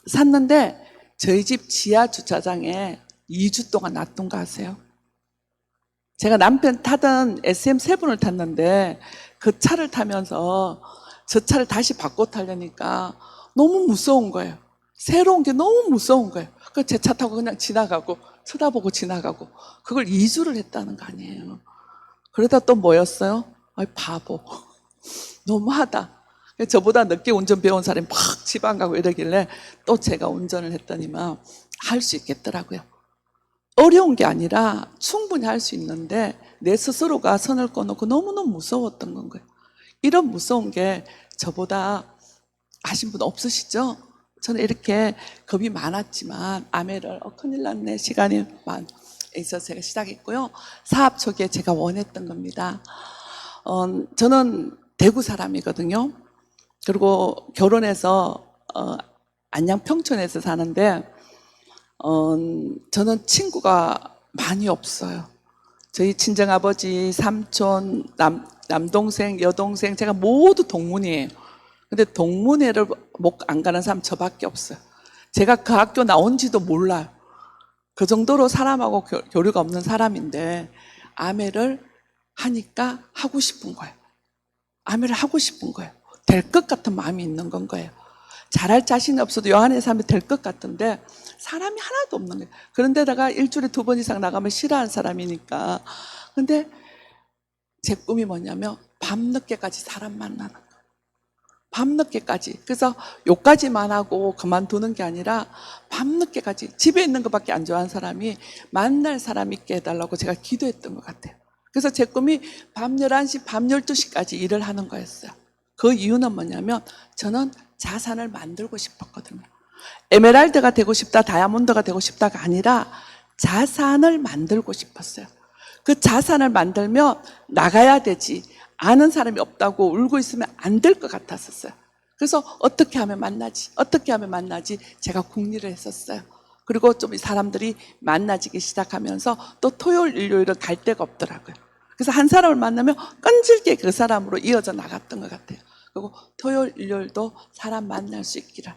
샀는데 저희 집 지하 주차장에 2주 동안 놔둔 거 아세요? 제가 남편 타던 SM7을 탔는데 그 차를 타면서 저 차를 다시 바꿔 타려니까 너무 무서운 거예요. 새로운 게 너무 무서운 거예요. 그래서 제 차 타고 그냥 지나가고 쳐다보고 지나가고 그걸 2주를 했다는 거 아니에요. 그러다 또 뭐였어요? 아이 바보. 너무하다. 저보다 늦게 운전 배운 사람이 막 지방 가고 이러길래 또 제가 운전을 했더니만 할 수 있겠더라고요. 어려운 게 아니라 충분히 할 수 있는데 내 스스로가 선을 꺼놓고 너무너무 무서웠던 건 거예요. 이런 무서운 게 저보다 하신 분 없으시죠? 저는 이렇게 겁이 많았지만 아메를 큰일 났네 시간이 있어서 제가 시작했고요. 사업 초기에 제가 원했던 겁니다. 저는 대구 사람이거든요. 그리고 결혼해서 안양 평촌에서 사는데 저는 친구가 많이 없어요. 저희 친정아버지, 삼촌, 남동생, 여동생 제가 모두 동문이에요. 근데 동문회를 안 가는 사람 저밖에 없어요. 제가 그 학교 나온지도 몰라요. 그 정도로 사람하고 교류가 없는 사람인데 아메를 하니까 하고 싶은 거예요. 아메를 하고 싶은 거예요. 될 것 같은 마음이 있는 건 거예요. 잘할 자신이 없어도 요 안에서 하면 될 것 같은데 사람이 하나도 없는 거예요. 그런데다가 일주일에 2번 이상 나가면 싫어하는 사람이니까. 근데 제 꿈이 뭐냐면 밤늦게까지 사람 만나는 거예요. 밤늦게까지. 그래서 요까지만 하고 그만두는 게 아니라 밤늦게까지 집에 있는 것밖에 안 좋아하는 사람이 만날 사람 있게 해달라고 제가 기도했던 것 같아요. 그래서 제 꿈이 밤 11시, 밤 12시까지 일을 하는 거였어요. 그 이유는 뭐냐면 저는 자산을 만들고 싶었거든요. 에메랄드가 되고 싶다, 다이아몬드가 되고 싶다가 아니라 자산을 만들고 싶었어요. 그 자산을 만들면 나가야 되지. 아는 사람이 없다고 울고 있으면 안 될 것 같았었어요. 그래서 어떻게 하면 만나지? 어떻게 하면 만나지? 제가 궁리를 했었어요. 그리고 좀 사람들이 만나지기 시작하면서 또 토요일, 일요일은 갈 데가 없더라고요. 그래서 한 사람을 만나면 끈질게 그 사람으로 이어져 나갔던 것 같아요. 그리고 토요일, 일요일도 사람 만날 수 있기를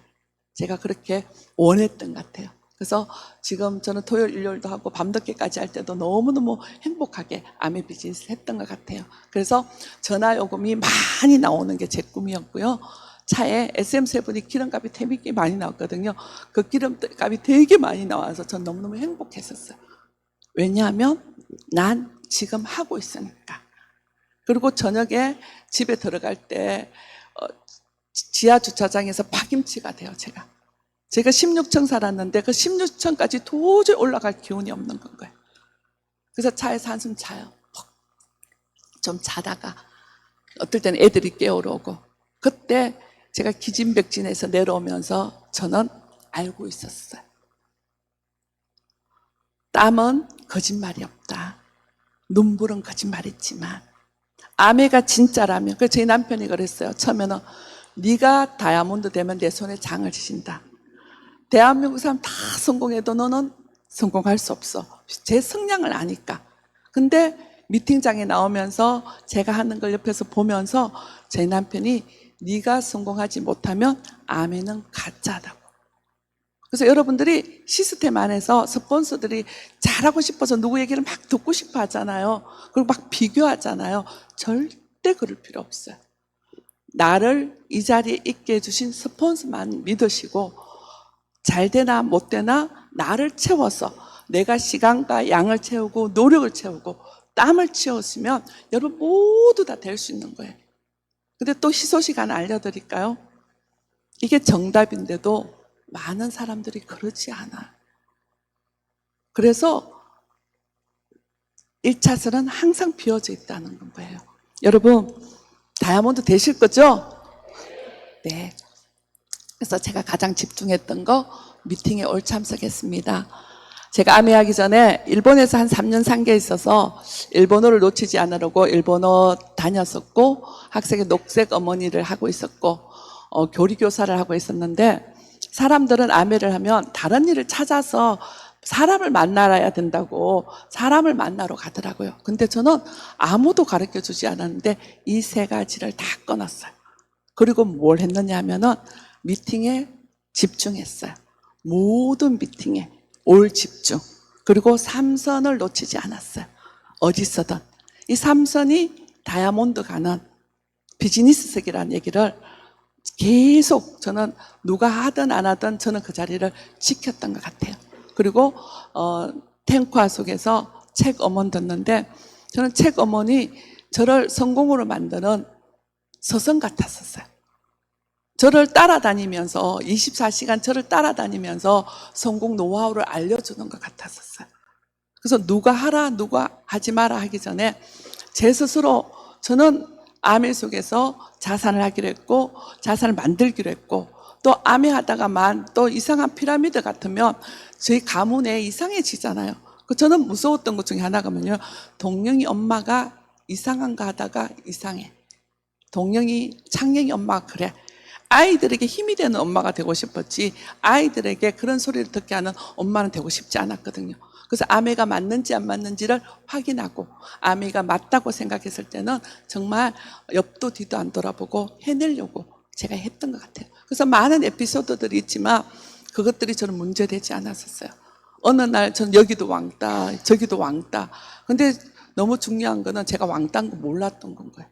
제가 그렇게 원했던 것 같아요. 그래서 지금 저는 토요일, 일요일도 하고 밤늦게까지 할 때도 너무너무 행복하게 아메 비즈니스를 했던 것 같아요. 그래서 전화요금이 많이 나오는 게 제 꿈이었고요. 차에 SM7이 기름값이 되게 많이 나왔거든요. 그 기름값이 되게 많이 나와서 전 너무너무 행복했었어요. 왜냐하면 난 지금 하고 있으니까. 그리고 저녁에 집에 들어갈 때 지하 주차장에서 파김치가 돼요, 제가. 제가 16층 살았는데 그 16층까지 도저히 올라갈 기운이 없는 건 거예요. 그래서 차에서 한숨 자요. 좀 자다가 어떨 때는 애들이 깨우러 오고 그때 제가 기진백진에서 내려오면서 저는 알고 있었어요. 땀은 거짓말이 없다. 눈물은 거짓말했지만 아메가 진짜라면 그래서 제 남편이 그랬어요. 처음에는 네가 다이아몬드 되면 내 손에 장을 지신다. 대한민국 사람 다 성공해도 너는 성공할 수 없어. 제 성량을 아니까. 근데 미팅장에 나오면서 제가 하는 걸 옆에서 보면서 제 남편이 네가 성공하지 못하면 아멘은 가짜다고. 그래서 여러분들이 시스템 안에서 스폰서들이 잘하고 싶어서 누구 얘기를 막 듣고 싶어 하잖아요. 그리고 막 비교하잖아요. 절대 그럴 필요 없어요. 나를 이 자리에 있게 해주신 스폰서만 믿으시고 잘 되나 못 되나 나를 채워서 내가 시간과 양을 채우고 노력을 채우고 땀을 채웠으면 여러분 모두 다 될 수 있는 거예요. 근데 또 희소식 하나 알려드릴까요? 이게 정답인데도 많은 사람들이 그러지 않아요. 그래서 1차선은 항상 비어져 있다는 거예요. 여러분 다이아몬드 되실 거죠? 네. 그래서 제가 가장 집중했던 거 미팅에 올 참석했습니다. 제가 아메 하기 전에 일본에서 한 3년 산 게 있어서 일본어를 놓치지 않으려고 일본어 다녔었고 학생의 녹색 어머니를 하고 있었고 교리교사를 하고 있었는데 사람들은 아메를 하면 다른 일을 찾아서 사람을 만나야 된다고 사람을 만나러 가더라고요. 근데 저는 아무도 가르쳐 주지 않았는데 이 3가지를 다 끊었어요. 그리고 뭘 했느냐 하면은 미팅에 집중했어요. 모든 미팅에 올 집중. 그리고 3선을 놓치지 않았어요. 어디서든. 이 3선이 다이아몬드 가는 비즈니스색이라는 얘기를 계속 저는 누가 하든 안 하든 저는 그 자리를 지켰던 것 같아요. 그리고 탱화 속에서 책 어머니 듣는데 저는 책 어머니 저를 성공으로 만드는 서성 같았었어요. 저를 따라다니면서 24시간 저를 따라다니면서 성공 노하우를 알려주는 것 같았었어요. 그래서 누가 하라 누가 하지 마라 하기 전에 제 스스로 저는 아메 속에서 자산을 하기로 했고 자산을 만들기로 했고 또 아메 하다가만 또 이상한 피라미드 같으면 저희 가문에 이상해지잖아요. 저는 무서웠던 것 중에 하나가 뭐냐면 동영이 엄마가 이상한 거 하다가 이상해. 창령이 엄마가 그래. 아이들에게 힘이 되는 엄마가 되고 싶었지 아이들에게 그런 소리를 듣게 하는 엄마는 되고 싶지 않았거든요. 그래서 아메가 맞는지 안 맞는지를 확인하고 아메가 맞다고 생각했을 때는 정말 옆도 뒤도 안 돌아보고 해내려고 제가 했던 것 같아요. 그래서 많은 에피소드들이 있지만 그것들이 저는 문제되지 않았었어요. 어느 날 저는 여기도 왕따 저기도 왕따. 근데 너무 중요한 거는 제가 왕따인 거 몰랐던 건 거예요.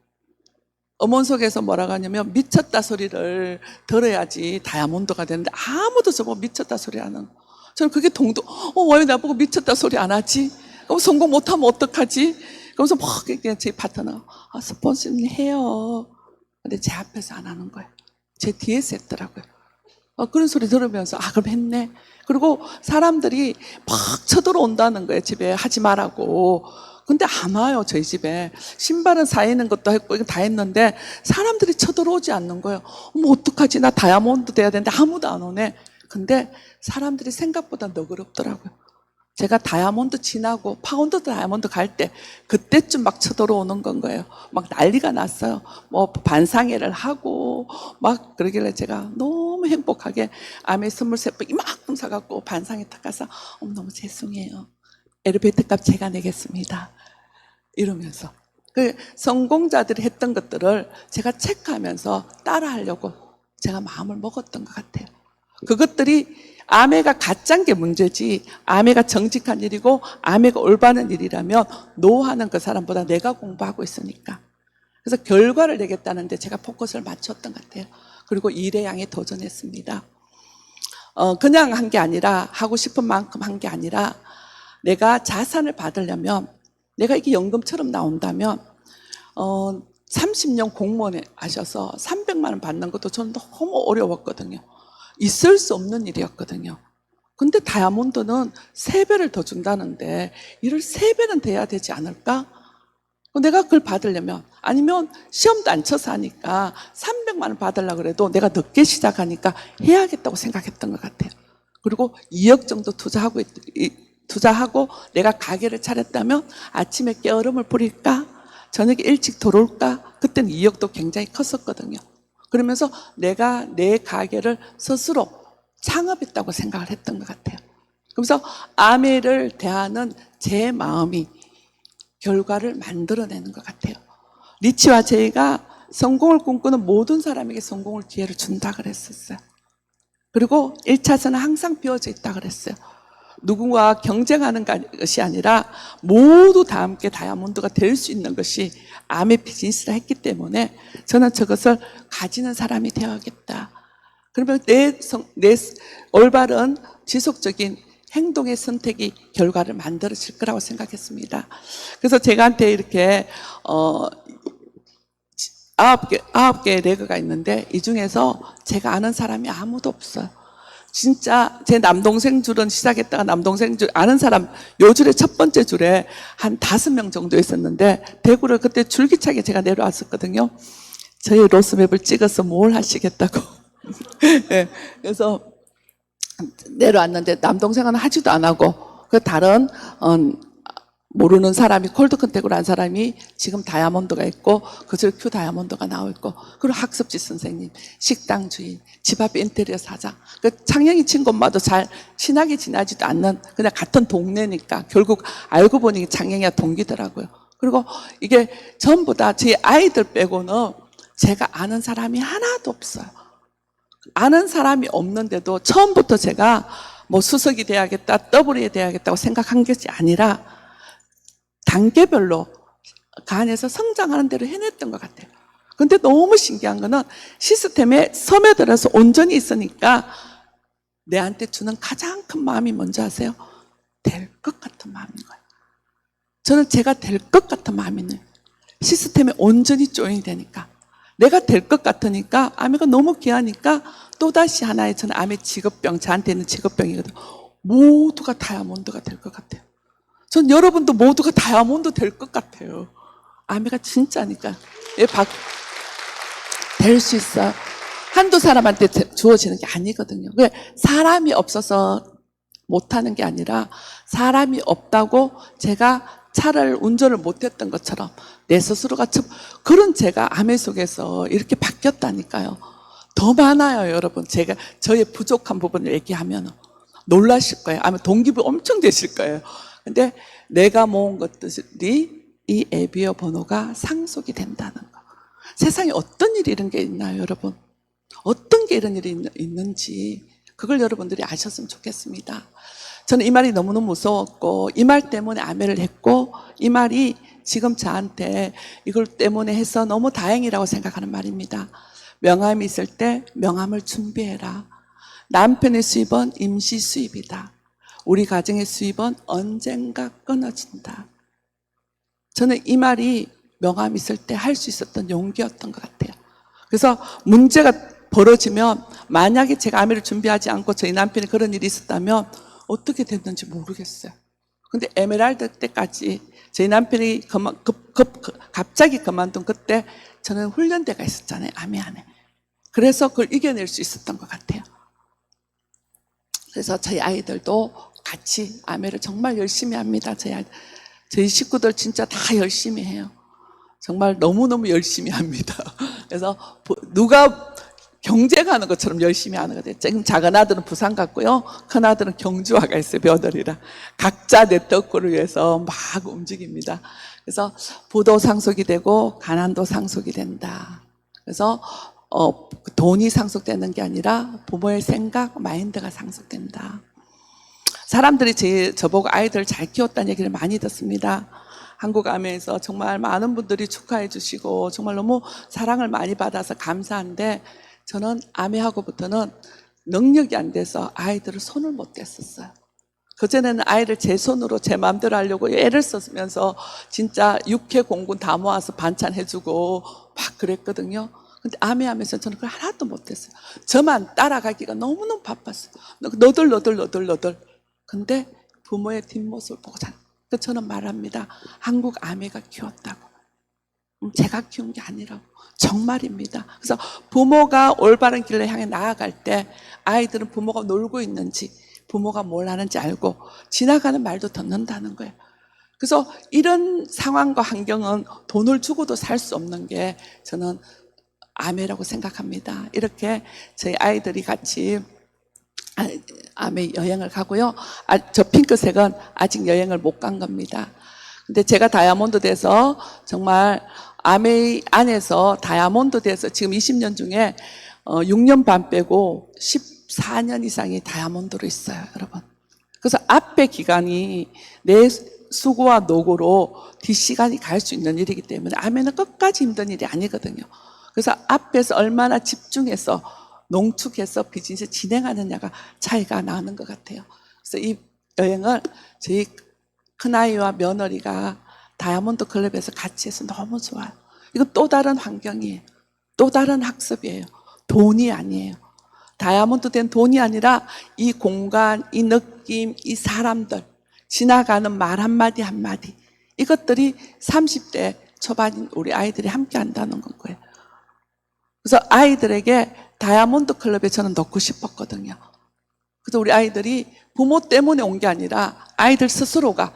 엄원석에서 뭐라고 하냐면 미쳤다 소리를 들어야지 다이아몬드가 되는데 아무도 저보고 미쳤다 소리 안 하는. 저는 그게 왜 나보고 미쳤다 소리 안 하지? 그럼 성공 못하면 어떡하지? 그러면서 막 제 파트너 스폰서님 해요. 근데 제 앞에서 안 하는 거예요. 제 뒤에서 했더라고요. 그런 소리 들으면서 그럼 했네. 그리고 사람들이 막 쳐들어온다는 거예요. 집에 하지 말라고. 근데 안 와요, 저희 집에. 신발은 사이는 것도 했고, 이거 다 했는데, 사람들이 쳐들어오지 않는 거예요. 어떡하지? 나 다이아몬드 돼야 되는데 아무도 안 오네. 근데 사람들이 생각보다 너그럽더라고요. 제가 다이아몬드 지나고, 파운드 다이아몬드 갈 때, 그때쯤 막 쳐들어오는 건 거예요. 막 난리가 났어요. 반상회를 하고, 막 그러길래 제가 너무 행복하게 아메 선물 세트 이만큼 사갖고 반상회 딱 가서, 너무 죄송해요. 엘리베이터 값 제가 내겠습니다. 이러면서. 성공자들이 했던 것들을 제가 체크하면서 따라하려고 제가 마음을 먹었던 것 같아요. 그것들이 아메가 가짜인 게 문제지 아메가 정직한 일이고 아메가 올바른 일이라면 노하는 그 사람보다 내가 공부하고 있으니까. 그래서 결과를 내겠다는데 제가 포커스를 맞췄던 것 같아요. 그리고 일의 양에 도전했습니다. 그냥 한 게 아니라 하고 싶은 만큼 한 게 아니라 내가 자산을 받으려면 내가 이게 연금처럼 나온다면 30년 공무원 하셔서 300만 원 받는 것도 저는 너무 어려웠거든요. 있을 수 없는 일이었거든요. 근데 다이아몬드는 3배를 더 준다는데 일을 3배는 돼야 되지 않을까? 내가 그걸 받으려면 아니면 시험도 안 쳐서 하니까 300만 원 받으려고 그래도 내가 늦게 시작하니까 해야겠다고 생각했던 것 같아요. 그리고 2억 정도 투자하고 내가 가게를 차렸다면 아침에 깨얼음을 뿌릴까? 저녁에 일찍 들어올까? 그때는 2억도 굉장히 컸었거든요. 그러면서 내가 내 가게를 스스로 창업했다고 생각을 했던 것 같아요. 그래서 아메를 대하는 제 마음이 결과를 만들어내는 것 같아요. 리치와 제이가 성공을 꿈꾸는 모든 사람에게 성공을 기회를 준다 그랬었어요. 그리고 1차선은 항상 비어져 있다 그랬어요. 누군가 경쟁하는 것이 아니라 모두 다 함께 다이아몬드가 될 수 있는 것이 암의 비즈니스라 했기 때문에 저는 저것을 가지는 사람이 되어야겠다. 그러면 내 올바른 지속적인 행동의 선택이 결과를 만들어질 거라고 생각했습니다. 그래서 제가한테 이렇게 9개의 레그가 있는데 이 중에서 제가 아는 사람이 아무도 없어요. 진짜 제 남동생 줄은 시작했다가 남동생 줄 아는 사람 요 줄에 첫 번째 줄에 한 5명 정도 있었는데 대구를 그때 줄기차게 제가 내려왔었거든요. 저희 로스맵을 찍어서 뭘 하시겠다고. 네, 그래서 내려왔는데 남동생은 하지도 안 하고 그 다른 모르는 사람이 콜드 컨택으로 한 사람이 지금 다이아몬드가 있고 그저 큐 다이아몬드가 나와 있고 그리고 학습지 선생님, 식당 주인, 집 앞 인테리어 사장. 그 창녕이 친구엄마도 잘 친하게 지나지도 않는 그냥 같은 동네니까 결국 알고 보니 창녕이가 동기더라고요. 그리고 이게 전부 다 제 아이들 빼고는 제가 아는 사람이 하나도 없어요. 아는 사람이 없는데도 처음부터 제가 뭐 수석이 돼야겠다, 더블이 돼야겠다고 생각한 것이 아니라 단계별로 그 안에서 성장하는 대로 해냈던 것 같아요. 근데 너무 신기한 거는 시스템에 스며들어서 온전히 있으니까 내한테 주는 가장 큰 마음이 뭔지 아세요? 될 것 같은 마음인 거예요. 저는 제가 될 것 같은 마음이 있는 시스템에 온전히 조인이 되니까 내가 될 것 같으니까 아메가 너무 귀하니까 또다시 하나의 저는 아메 직업병 저한테 있는 직업병이거든요. 모두가 다이아몬드가 될 것 같아요. 전 여러분도 모두가 다이아몬드 될 것 같아요. 아메가 진짜니까. 될 수 있어요. 한두 사람한테 주어지는 게 아니거든요. 사람이 없어서 못하는 게 아니라 사람이 없다고 제가 차를 운전을 못했던 것처럼 내 스스로가 그런 제가 암의 속에서 이렇게 바뀌었다니까요. 더 많아요, 여러분. 제가 저의 부족한 부분을 얘기하면 놀라실 거예요. 아마 동기부 엄청 되실 거예요. 근데 내가 모은 것들이 이 에비어 번호가 상속이 된다는 거. 세상에 어떤 일이 이런 게 있나요, 여러분? 어떤 게 이런 일이 있는지 그걸 여러분들이 아셨으면 좋겠습니다. 저는 이 말이 너무너무 무서웠고 이 말 때문에 아멘을 했고 이 말이 지금 저한테 이걸 때문에 해서 너무 다행이라고 생각하는 말입니다. 명함이 있을 때 명함을 준비해라. 남편의 수입은 임시 수입이다. 우리 가정의 수입은 언젠가 끊어진다. 저는 이 말이 명함이 있을 때 할 수 있었던 용기였던 것 같아요. 그래서 문제가 벌어지면 만약에 제가 아멘을 준비하지 않고 저희 남편이 그런 일이 있었다면 어떻게 됐는지 모르겠어요. 근데 에메랄드 때까지 저희 남편이 갑자기 그만둔 그때 저는 훈련대가 있었잖아요. 암이 안에. 그래서 그걸 이겨낼 수 있었던 것 같아요. 그래서 저희 아이들도 같이 아멘을 정말 열심히 합니다. 저희 식구들 진짜 다 열심히 해요. 정말 너무너무 열심히 합니다. 그래서 누가 경쟁하는 것처럼 열심히 하는 거예요. 지금 작은 아들은 부산 갔고요. 큰 아들은 경주와 가 있어요. 며느리랑. 각자 내 덕구를 위해서 막 움직입니다. 그래서 부도 상속이 되고 가난도 상속이 된다. 그래서 돈이 상속되는 게 아니라 부모의 생각, 마인드가 상속된다. 사람들이 저보고 아이들 잘 키웠다는 얘기를 많이 듣습니다. 한국 아메에서 정말 많은 분들이 축하해 주시고 정말 너무 사랑을 많이 받아서 감사한데 저는 아메하고부터는 능력이 안 돼서 아이들을 손을 못 댔었어요. 그전에는 아이를 제 손으로 제 마음대로 하려고 애를 썼으면서 진짜 육회 공군 다 모아서 반찬 해주고 막 그랬거든요. 근데 아메하면서 저는 그걸 하나도 못했어요. 저만 따라가기가 너무너무 바빴어요. 너덜. 근데 부모의 뒷모습을 보고 저는 말합니다. 한국 아메가 키웠다고. 제가 키운 게 아니라고. 정말입니다. 그래서 부모가 올바른 길로 향해 나아갈 때 아이들은 부모가 놀고 있는지 부모가 뭘 하는지 알고 지나가는 말도 듣는다는 거예요. 그래서 이런 상황과 환경은 돈을 주고도 살 수 없는 게 저는 아메라고 생각합니다. 이렇게 저희 아이들이 같이 아메 여행을 가고요. 저 핑크색은 아직 여행을 못 간 겁니다. 근데 제가 다이아몬드 돼서 정말 아메 안에서 다이아몬드 돼서 지금 20년 중에 6년 반 빼고 14년 이상이 다이아몬드로 있어요, 여러분. 그래서 앞에 기간이 내 수고와 노고로 뒷시간이 갈 수 있는 일이기 때문에 아메는 끝까지 힘든 일이 아니거든요. 그래서 앞에서 얼마나 집중해서 농축해서 비즈니스 진행하느냐가 차이가 나는 것 같아요. 그래서 이 여행을 저희 큰아이와 며느리가 다이아몬드 클럽에서 같이 해서 너무 좋아요. 이거 또 다른 환경이에요. 또 다른 학습이에요. 돈이 아니에요. 다이아몬드 된 돈이 아니라 이 공간, 이 느낌, 이 사람들, 지나가는 말 한마디 한마디, 이것들이 30대 초반인 우리 아이들이 함께 한다는 거예요. 그래서 아이들에게 다이아몬드 클럽에 저는 넣고 싶었거든요. 그래서 우리 아이들이 부모 때문에 온 게 아니라 아이들 스스로가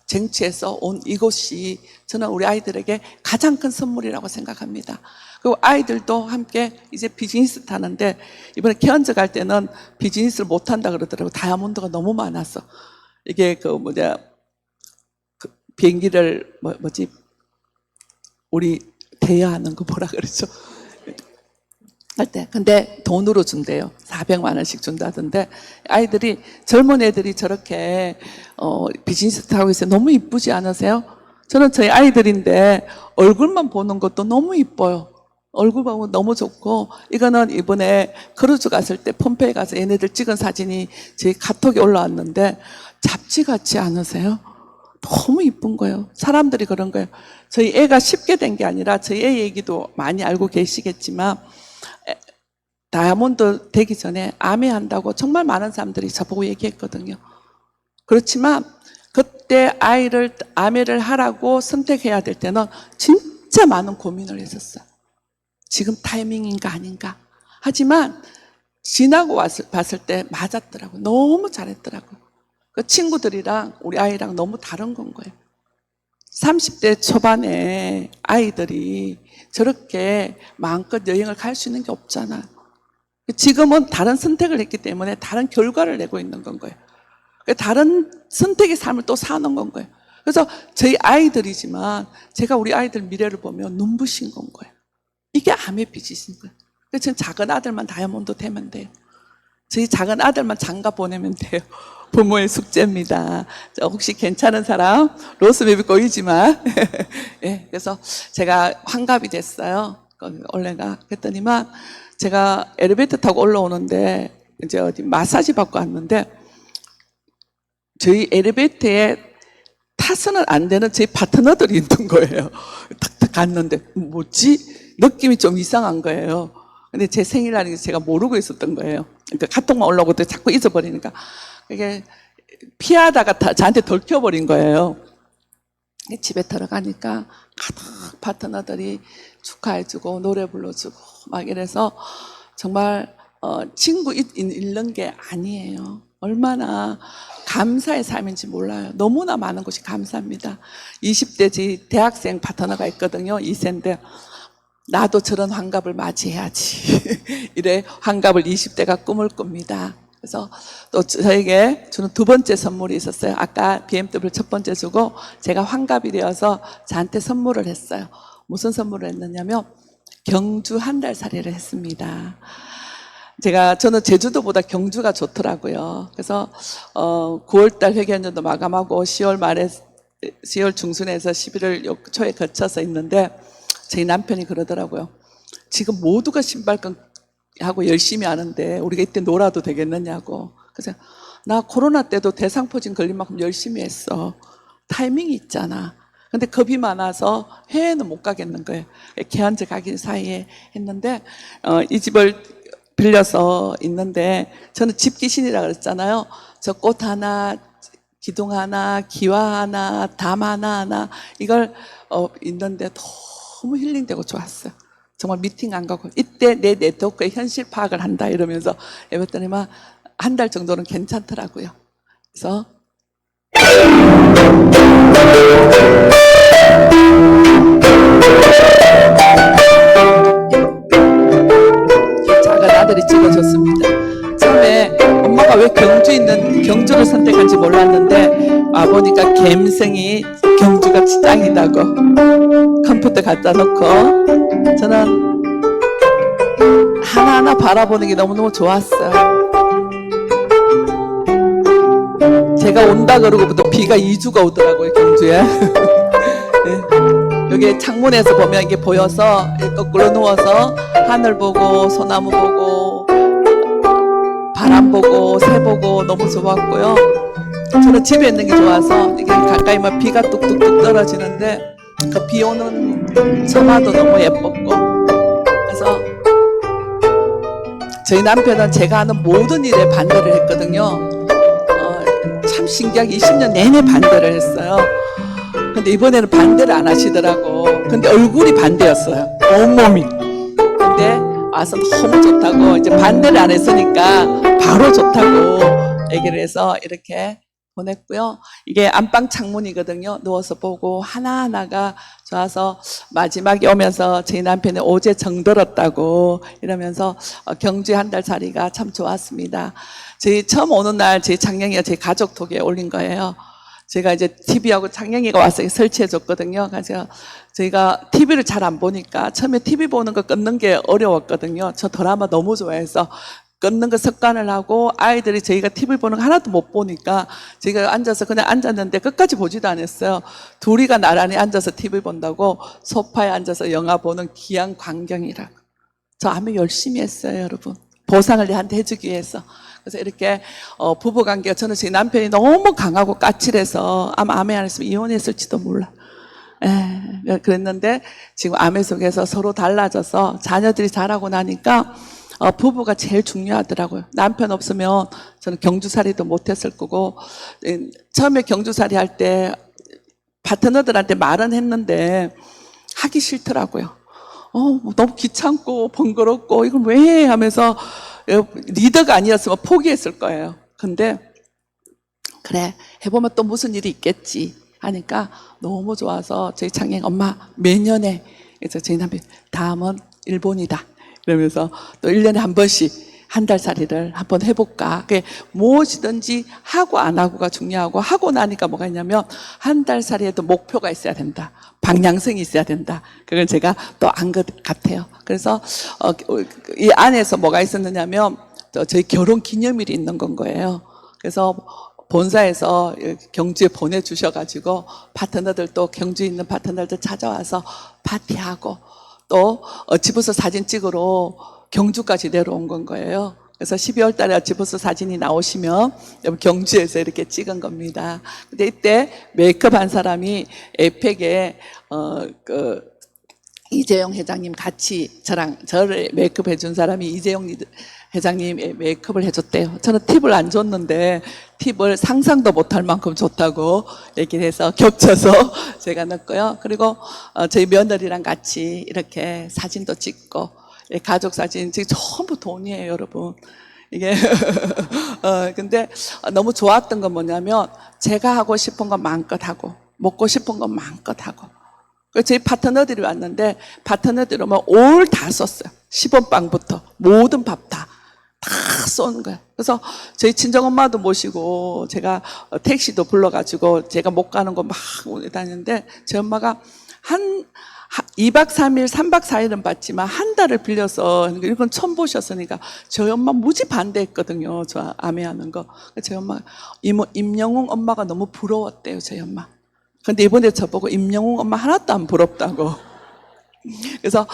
쟁취해서 온 이곳이 저는 우리 아이들에게 가장 큰 선물이라고 생각합니다. 그리고 아이들도 함께 이제 비즈니스 타는데 이번에 케언즈 갈 때는 비즈니스를 못 한다 그러더라고요. 다이아몬드가 너무 많아서. 이게 비행기를 우리 대여하는 거 뭐라 그러죠? 할 때. 근데 돈으로 준대요. 400만 원씩 준다던데 아이들이 젊은 애들이 저렇게 비즈니스 타고 있어요. 너무 이쁘지 않으세요? 저는 저희 아이들인데 얼굴만 보는 것도 너무 이뻐요. 얼굴 보면 너무 좋고 이거는 이번에 크루즈 갔을 때 폼페이 가서 얘네들 찍은 사진이 제 카톡에 올라왔는데 잡지 같지 않으세요? 너무 이쁜 거예요. 사람들이 그런 거예요. 저희 애가 쉽게 된 게 아니라 저희 애 얘기도 많이 알고 계시겠지만 다이아몬드 되기 전에 아메 한다고 정말 많은 사람들이 저보고 얘기했거든요. 그렇지만 그때 아이를 아메를 하라고 선택해야 될 때는 진짜 많은 고민을 했었어요. 지금 타이밍인가 아닌가. 하지만 지나고 봤을 때 맞았더라고요. 너무 잘했더라고요. 그 친구들이랑 우리 아이랑 너무 다른 건 거예요. 30대 초반에 아이들이 저렇게 마음껏 여행을 갈 수 있는 게 없잖아. 지금은 다른 선택을 했기 때문에 다른 결과를 내고 있는 건 거예요. 다른 선택의 삶을 또 사는 건 거예요. 그래서 저희 아이들이지만 제가 우리 아이들 미래를 보면 눈부신 건 거예요. 이게 암의 빛이신 거예요. 그래서 저는 작은 아들만 다이아몬드 되면 돼요. 저희 작은 아들만 장가 보내면 돼요. 부모의 숙제입니다. 혹시 괜찮은 사람? 로스맵이 꼬이지만. 예, 그래서 제가 환갑이 됐어요. 원래가. 그랬더니만 제가 엘리베이터 타고 올라오는데 이제 어디 마사지 받고 왔는데 저희 엘리베이터에 타서는 안 되는 제 파트너들이 있는 거예요. 탁탁 갔는데 뭐지? 느낌이 좀 이상한 거예요. 근데 제 생일날이 제가 모르고 있었던 거예요. 그러니까 카톡만 올라오고 또 자꾸 잊어버리니까. 이게 피하다가 저한테 덜켜버린 거예요. 집에 들어가니까 가득 파트너들이 축하해주고 노래 불러주고 막 이래서 정말 친구 잃는 게 아니에요. 얼마나 감사의 삶인지 몰라요. 너무나 많은 것이 감사합니다. 20대 제 대학생 파트너가 있거든요. 2세인데 나도 저런 환갑을 맞이해야지. 이래 환갑을 20대가 꿈을 꿉니다. 그래서 또 저에게 주는 두 번째 선물이 있었어요. 아까 BMW 첫 번째 주고 제가 환갑이 되어서 저한테 선물을 했어요. 무슨 선물을 했느냐면 경주 한 달 살이를 했습니다. 저는 제주도보다 경주가 좋더라고요. 그래서 9월달 회계연도 마감하고 10월 말에 10월 중순에서 11월 초에 거쳐서 있는데 저희 남편이 그러더라고요. 지금 모두가 신발끈 하고 열심히 하는데 우리가 이때 놀아도 되겠느냐고. 그래서 나 코로나 때도 대상포진 걸린 만큼 열심히 했어. 타이밍이 있잖아. 근데 겁이 많아서 해외는 못 가겠는 거예요. 개한제 가기 사이에 했는데 이 집을 빌려서 있는데 저는 집 귀신이라 그랬잖아요. 저 꽃 하나, 기둥 하나, 기와 하나, 담 하나 이걸 있는데 너무 힐링되고 좋았어요. 정말 미팅 안 가고 이때 내 네트워크의 현실 파악을 한다 이러면서 해봤더니만 한 달 정도는 괜찮더라고요. 그래서 작은 아들이 찍어줬습니다. 처음에 엄마가 왜 경주를 선택한지 몰랐는데 와보니까 갬성이 경주가 짱이다고 컴퓨터 갖다 놓고 저는 하나하나 바라보는 게 너무너무 좋았어요. 제가 온다 그러고부터 비가 2주가 오더라고요, 경주에. 네. 여기 창문에서 보면 이게 보여서 거꾸로 누워서 하늘 보고 소나무 보고 바람 보고 새 보고 너무 좋았고요. 저는 집에 있는 게 좋아서 이게 가까이만 비가 뚝뚝뚝 떨어지는데 그 비 오는 처마도 너무 예뻤고 그래서 저희 남편은 제가 하는 모든 일에 반대를 했거든요. 참 신기하게 20년 내내 반대를 했어요. 근데 이번에는 반대를 안 하시더라고. 근데 얼굴이 반대였어요. 온몸이. 근데 와서 너무 좋다고 이제 반대를 안 했으니까 바로 좋다고 얘기를 해서 이렇게 보냈고요. 이게 안방 창문이거든요. 누워서 보고 하나하나가 좋아서 마지막에 오면서 저희 남편이 어제 정들었다고 이러면서 경주에 한 달 살이가 참 좋았습니다. 저희 처음 오는 날 제 장영이가 제 가족 톡에 올린 거예요. 제가 이제 TV하고 장영이가 와서 설치해 줬거든요. 그래서 저희가 TV를 잘 안 보니까 처음에 TV 보는 거 끊는 게 어려웠거든요. 저 드라마 너무 좋아해서 끊는 거 습관을 하고 아이들이 저희가 TV 보는 거 하나도 못 보니까 저희가 앉아서 그냥 앉았는데 끝까지 보지도 않았어요. 둘이가 나란히 앉아서 TV 본다고 소파에 앉아서 영화 보는 귀한 광경이라고. 저 아무 열심히 했어요, 여러분. 보상을 얘한테 해주기 위해서. 그래서 이렇게 부부관계가 저는 제 남편이 너무 강하고 까칠해서 아마 아메 안 했으면 이혼했을지도 몰라. 그랬는데 지금 아메 속에서 서로 달라져서 자녀들이 자라고 나니까 부부가 제일 중요하더라고요. 남편 없으면 저는 경주살이도 못했을 거고 처음에 경주살이 할 때 파트너들한테 말은 했는데 하기 싫더라고요. 너무 귀찮고 번거롭고 이걸 왜 해? 하면서 리더가 아니었으면 포기했을 거예요. 근데 그래 해보면 또 무슨 일이 있겠지. 하니까 너무 좋아서 저희 창녕 엄마 매년에, 그래서 저희 남편 다음은 일본이다 이러면서 또 1년에 한 번씩 한 달살이를 한번 해볼까. 그게 무엇이든지 하고 안 하고가 중요하고, 하고 나니까 뭐가 있냐면 한 달살이에도 목표가 있어야 된다, 방향성이 있어야 된다. 그걸 제가 또 안 것 같아요. 그래서 이 안에서 뭐가 있었느냐면 저희 결혼 기념일이 있는 건 거예요. 그래서 본사에서 경주에 보내주셔가지고 파트너들, 또 경주에 있는 파트너들 찾아와서 파티하고, 또 어치부스 사진 찍으러 경주까지 내려온 건 거예요. 그래서 12월 달에 어치부스 사진이 나오시면 경주에서 이렇게 찍은 겁니다. 근데 이때 메이크업 한 사람이 에펙에 이재용 회장님 같이 저를 메이크업 해준 사람이 이재용 회장님 메이크업을 해줬대요. 저는 팁을 안 줬는데 팁을 상상도 못할 만큼 좋다고 얘기를 해서 겹쳐서 제가 넣었고요. 그리고 저희 며느리랑 같이 이렇게 사진도 찍고, 가족 사진 지금 전부 돈이에요, 여러분. 이게 근데 너무 좋았던 건 뭐냐면 제가 하고 싶은 건 마음껏 하고 먹고 싶은 건 마음껏 하고. 저희 파트너들이 왔는데 파트너들이 오면 올 다 썼어요. 시범빵부터 모든 밥 다 쏘는 거예요. 그래서 저희 친정엄마도 모시고 제가 택시도 불러가지고 제가 못 가는 거 막 다니는데, 제 엄마가 2박 3일, 3박 4일은 봤지만 한 달을 빌려서 이건 처음 보셨으니까 저희 엄마 무지 반대했거든요. 저 아메하는 거. 저희 엄마, 임영웅 엄마가 너무 부러웠대요, 저희 엄마. 근데 이번에 저보고 임영웅 엄마 하나도 안 부럽다고. 그래서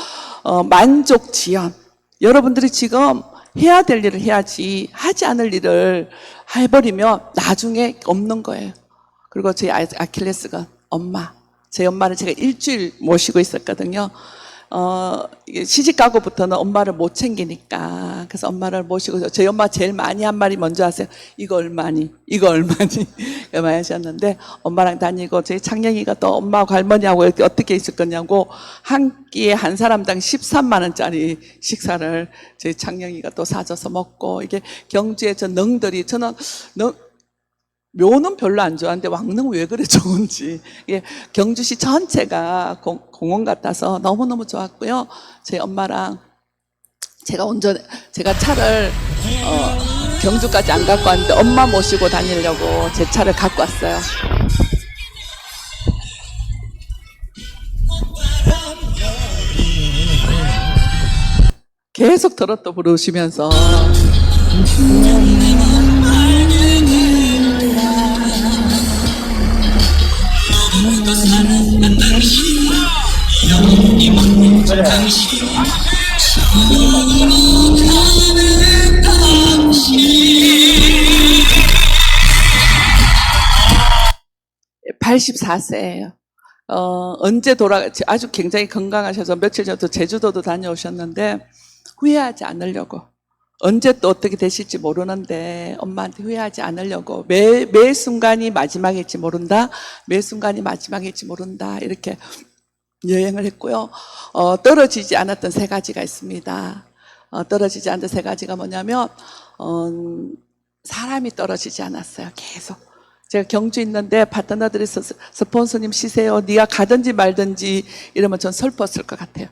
만족지연. 여러분들이 지금 해야 될 일을 해야지, 하지 않을 일을 해버리면 나중에 없는 거예요. 그리고 제 아킬레스건 엄마. 제 엄마를 제가 일주일 모시고 있었거든요. 시집 가고부터는 엄마를 못 챙기니까. 그래서 엄마를 모시고, 저희 엄마 제일 많이 한 말이 뭔지 아세요? 이거 얼마니? 이거 얼마니? 많이 하셨는데, 엄마랑 다니고, 저희 창녕이가 또 엄마하고 할머니하고 어떻게 있을 거냐고, 한 끼에 한 사람당 13만 원짜리 식사를 저희 창녕이가 또 사줘서 먹고, 이게 경주에 저 능들이, 저는 묘는 별로 안 좋아하는데 왕릉 왜 그래 좋은지. 경주시 전체가 공원 같아서 너무너무 좋았고요. 제 엄마랑 제가 차를 경주까지 안 갖고 왔는데 엄마 모시고 다니려고 제 차를 갖고 왔어요. 계속 트로트 부르시면서 (84세예요) 언제 아주 굉장히 건강하셔서 며칠 전부터 제주도도 다녀오셨는데 후회하지 않으려고, 언제 또 어떻게 되실지 모르는데 엄마한테 후회하지 않으려고, 매 순간이 마지막일지 모른다, 매 순간이 마지막일지 모른다, 이렇게 여행을 했고요. 떨어지지 않았던 3가지가 있습니다. 떨어지지 않았던 3가지가 뭐냐면 사람이 떨어지지 않았어요. 계속 제가 경주 있는데 파트너들이 스폰서님 쉬세요, 네가 가든지 말든지 이러면 전 슬펐을 것 같아요.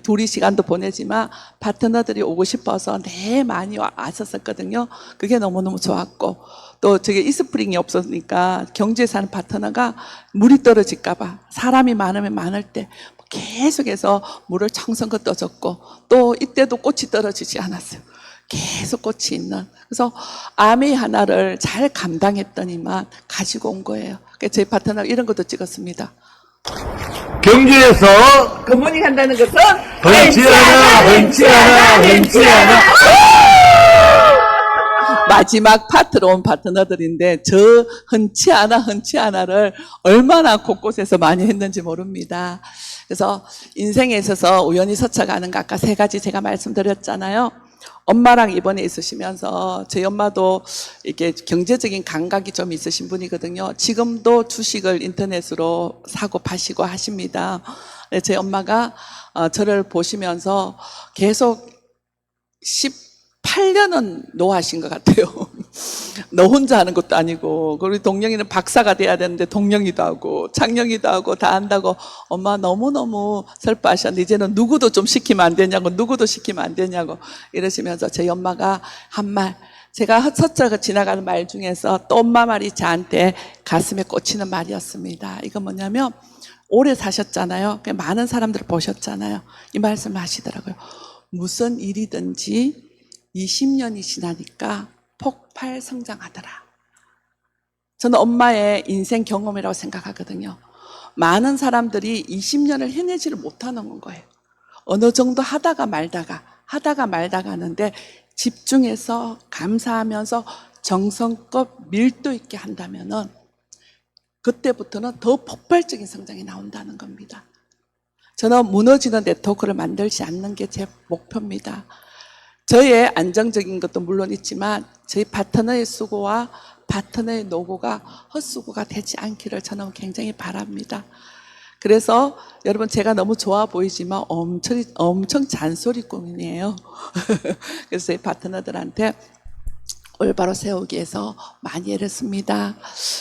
둘이 시간도 보내지만 파트너들이 오고 싶어서 많이 왔었거든요. 그게 너무너무 좋았고, 또 저게 이스프링이 없었으니까 경주에 사는 파트너가 물이 떨어질까봐 사람이 많으면 많을 때 계속해서 물을 청성껏 떠줬고, 또 이때도 꽃이 떨어지지 않았어요. 계속 꽃이 있는. 그래서 아메 하나를 잘 감당했더니만 가지고 온 거예요. 그래서 제 파트너가 이런 것도 찍었습니다. 경주에서 굿모닝 한다는 것은 흔치 않아. 마지막 파트로 온 파트너들인데 저 흔치 않아를 얼마나 곳곳에서 많이 했는지 모릅니다. 그래서 인생에 있어서 우연히 스쳐가는 거 아까 3가지 제가 말씀드렸잖아요. 엄마랑 이번에 있으시면서 저희 엄마도 이렇게 경제적인 감각이 좀 있으신 분이거든요. 지금도 주식을 인터넷으로 사고 파시고 하십니다. 제 엄마가 저를 보시면서 계속 18년은 노하신 것 같아요. 너 혼자 하는 것도 아니고, 우리 동영이는 박사가 돼야 되는데 동영이도 하고 창영이도 하고 다 한다고 엄마 너무너무 슬퍼하셨는데 이제는 누구도 좀 시키면 안 되냐고, 누구도 시키면 안 되냐고 이러시면서 저희 엄마가 한 말, 제가 헛헛 지나가는 말 중에서 또 엄마 말이 저한테 가슴에 꽂히는 말이었습니다. 이건 뭐냐면, 오래 사셨잖아요. 많은 사람들을 보셨잖아요. 이 말씀을 하시더라고요. 무슨 일이든지 20년이 지나니까 폭발 성장하더라. 저는 엄마의 인생 경험이라고 생각하거든요. 많은 사람들이 20년을 해내지를 못하는 거예요. 어느 정도 하다가 말다가 하는데 집중해서 감사하면서 정성껏 밀도 있게 한다면은 그때부터는 더 폭발적인 성장이 나온다는 겁니다. 저는 무너지는 네트워크를 만들지 않는 게 제 목표입니다. 저의 안정적인 것도 물론 있지만 저희 파트너의 수고와 파트너의 노고가 헛수고가 되지 않기를 저는 굉장히 바랍니다. 그래서 여러분, 제가 너무 좋아 보이지만 엄청 잔소리꾼이에요. 그래서 저희 파트너들한테 올바로 세우기 위해서 많이 애를 씁니다.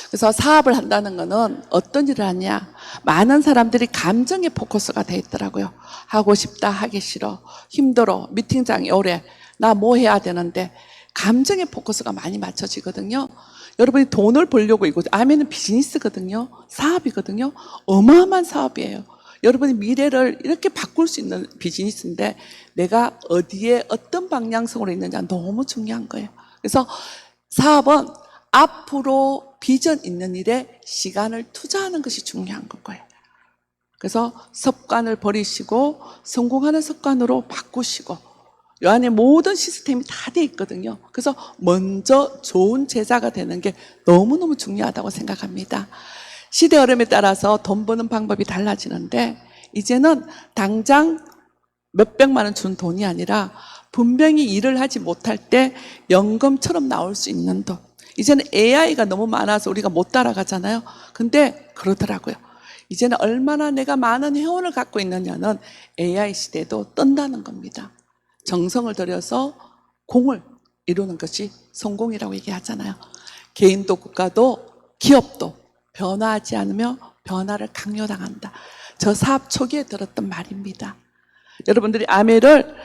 그래서 사업을 한다는 거는 어떤 일을 하냐, 많은 사람들이 감정에 포커스가 돼 있더라고요. 하고 싶다, 하기 싫어, 힘들어, 미팅장이 오래, 나 뭐 해야 되는데, 감정에 포커스가 많이 맞춰지거든요. 여러분이 돈을 벌려고, 이거 아멘은 비즈니스거든요. 사업이거든요. 어마어마한 사업이에요. 여러분이 미래를 이렇게 바꿀 수 있는 비즈니스인데 내가 어디에 어떤 방향성으로 있느냐 너무 중요한 거예요. 그래서 사업은 앞으로 비전 있는 일에 시간을 투자하는 것이 중요한 거예요. 그래서 습관을 버리시고 성공하는 습관으로 바꾸시고, 이 안에 모든 시스템이 다 돼 있거든요. 그래서 먼저 좋은 제자가 되는 게 너무너무 중요하다고 생각합니다. 시대 흐름에 따라서 돈 버는 방법이 달라지는데, 이제는 당장 몇백만 원 준 돈이 아니라 분명히 일을 하지 못할 때 연금처럼 나올 수 있는 돈. 이제는 AI가 너무 많아서 우리가 못 따라가잖아요. 근데 그러더라고요. 이제는 얼마나 내가 많은 회원을 갖고 있느냐는 AI 시대도 뜬다는 겁니다. 정성을 들여서 공을 이루는 것이 성공이라고 얘기하잖아요. 개인도 국가도 기업도 변화하지 않으며 변화를 강요당한다. 저 사업 초기에 들었던 말입니다. 여러분들이 아멘을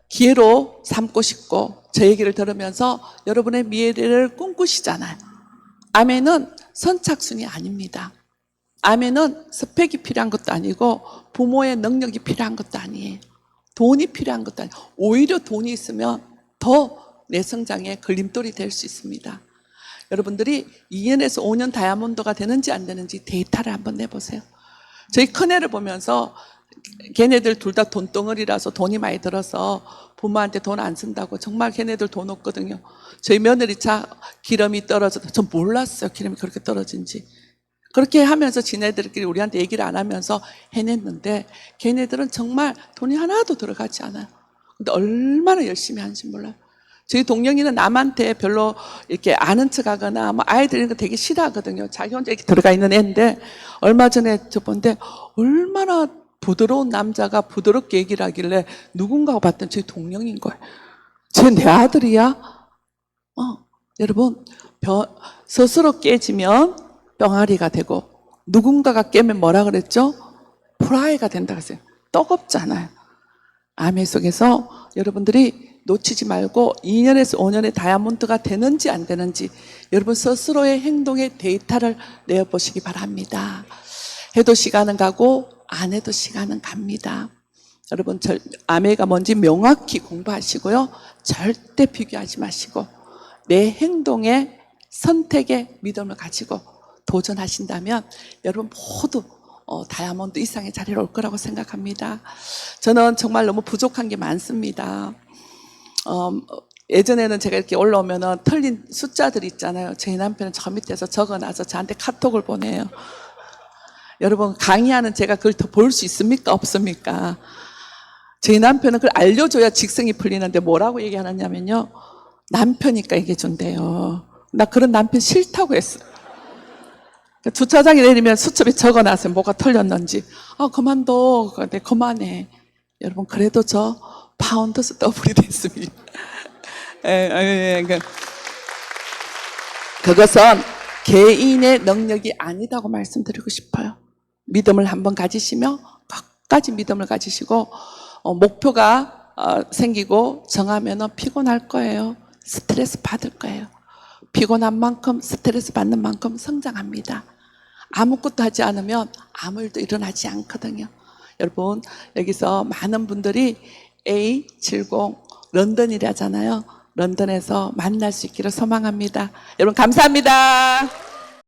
기회로 삼고 싶고 저 얘기를 들으면서 여러분의 미래를 꿈꾸시잖아요. 아멘은 선착순이 아닙니다. 아멘은 스펙이 필요한 것도 아니고 부모의 능력이 필요한 것도 아니에요. 돈이 필요한 것도 아니에요. 오히려 돈이 있으면 더 내 성장에 걸림돌이 될 수 있습니다. 여러분들이 2년에서 5년 다이아몬드가 되는지 안 되는지 데이터를 한번 내보세요. 저희 큰애를 보면서 걔네들 둘 다 돈덩어리라서 돈이 많이 들어서 부모한테 돈 안 쓴다고, 정말 걔네들 돈 없거든요. 저희 며느리 차 기름이 떨어져서 전 몰랐어요. 기름이 그렇게 떨어진지. 그렇게 하면서 지네들끼리 우리한테 얘기를 안 하면서 해냈는데 걔네들은 정말 돈이 하나도 들어가지 않아요. 근데 얼마나 열심히 하는지 몰라요. 저희 동영이는 남한테 별로 이렇게 아는 척 하거나 뭐 아이들 이런 거 되게 싫어하거든요. 자기 혼자 이렇게 들어가 있는 애인데, 얼마 전에 저 본데 얼마나 부드러운 남자가 부드럽게 얘기를 하길래 누군가가 봤더니 저희 동영인 거예요. 쟤 내 아들이야? 여러분, 스스로 깨지면 병아리가 되고 누군가가 깨면 뭐라 그랬죠? 프라이가 된다 그랬어요. 떡없잖아요. 아멘 속에서 여러분들이 놓치지 말고 2년에서 5년의 다이아몬드가 되는지 안 되는지 여러분 스스로의 행동의 데이터를 내어보시기 바랍니다. 해도 시간은 가고 안 해도 시간은 갑니다. 여러분, 아멘가 뭔지 명확히 공부하시고요. 절대 비교하지 마시고 내 행동에 선택의 믿음을 가지고 도전하신다면 여러분 모두 다이아몬드 이상의 자리로 올 거라고 생각합니다. 저는 정말 너무 부족한 게 많습니다. 예전에는 제가 이렇게 올라오면은 틀린 숫자들 있잖아요. 제 남편은 저 밑에서 적어놔서 저한테 카톡을 보내요. 여러분, 강의하는 제가 그걸 더 볼 수 있습니까? 없습니까? 제 남편은 그걸 알려줘야 직성이 풀리는데 뭐라고 얘기하느냐면요. 남편이니까 얘기해준대요. 나 그런 남편 싫다고 했어. 주차장에 내리면 수첩에 적어놨어요. 뭐가 틀렸는지. 그만둬. 네, 그만해. 여러분, 그래도 저 파운더스 더블이 됐습니다. 그것은 개인의 능력이 아니다고 말씀드리고 싶어요. 믿음을 한번 가지시며 끝까지 믿음을 가지시고 목표가 생기고 정하면 피곤할 거예요. 스트레스 받을 거예요. 피곤한 만큼 스트레스 받는 만큼 성장합니다. 아무것도 하지 않으면 아무 일도 일어나지 않거든요. 여러분 여기서 많은 분들이 A70 런던이라잖아요. 런던에서 만날 수 있기를 소망합니다. 여러분 감사합니다.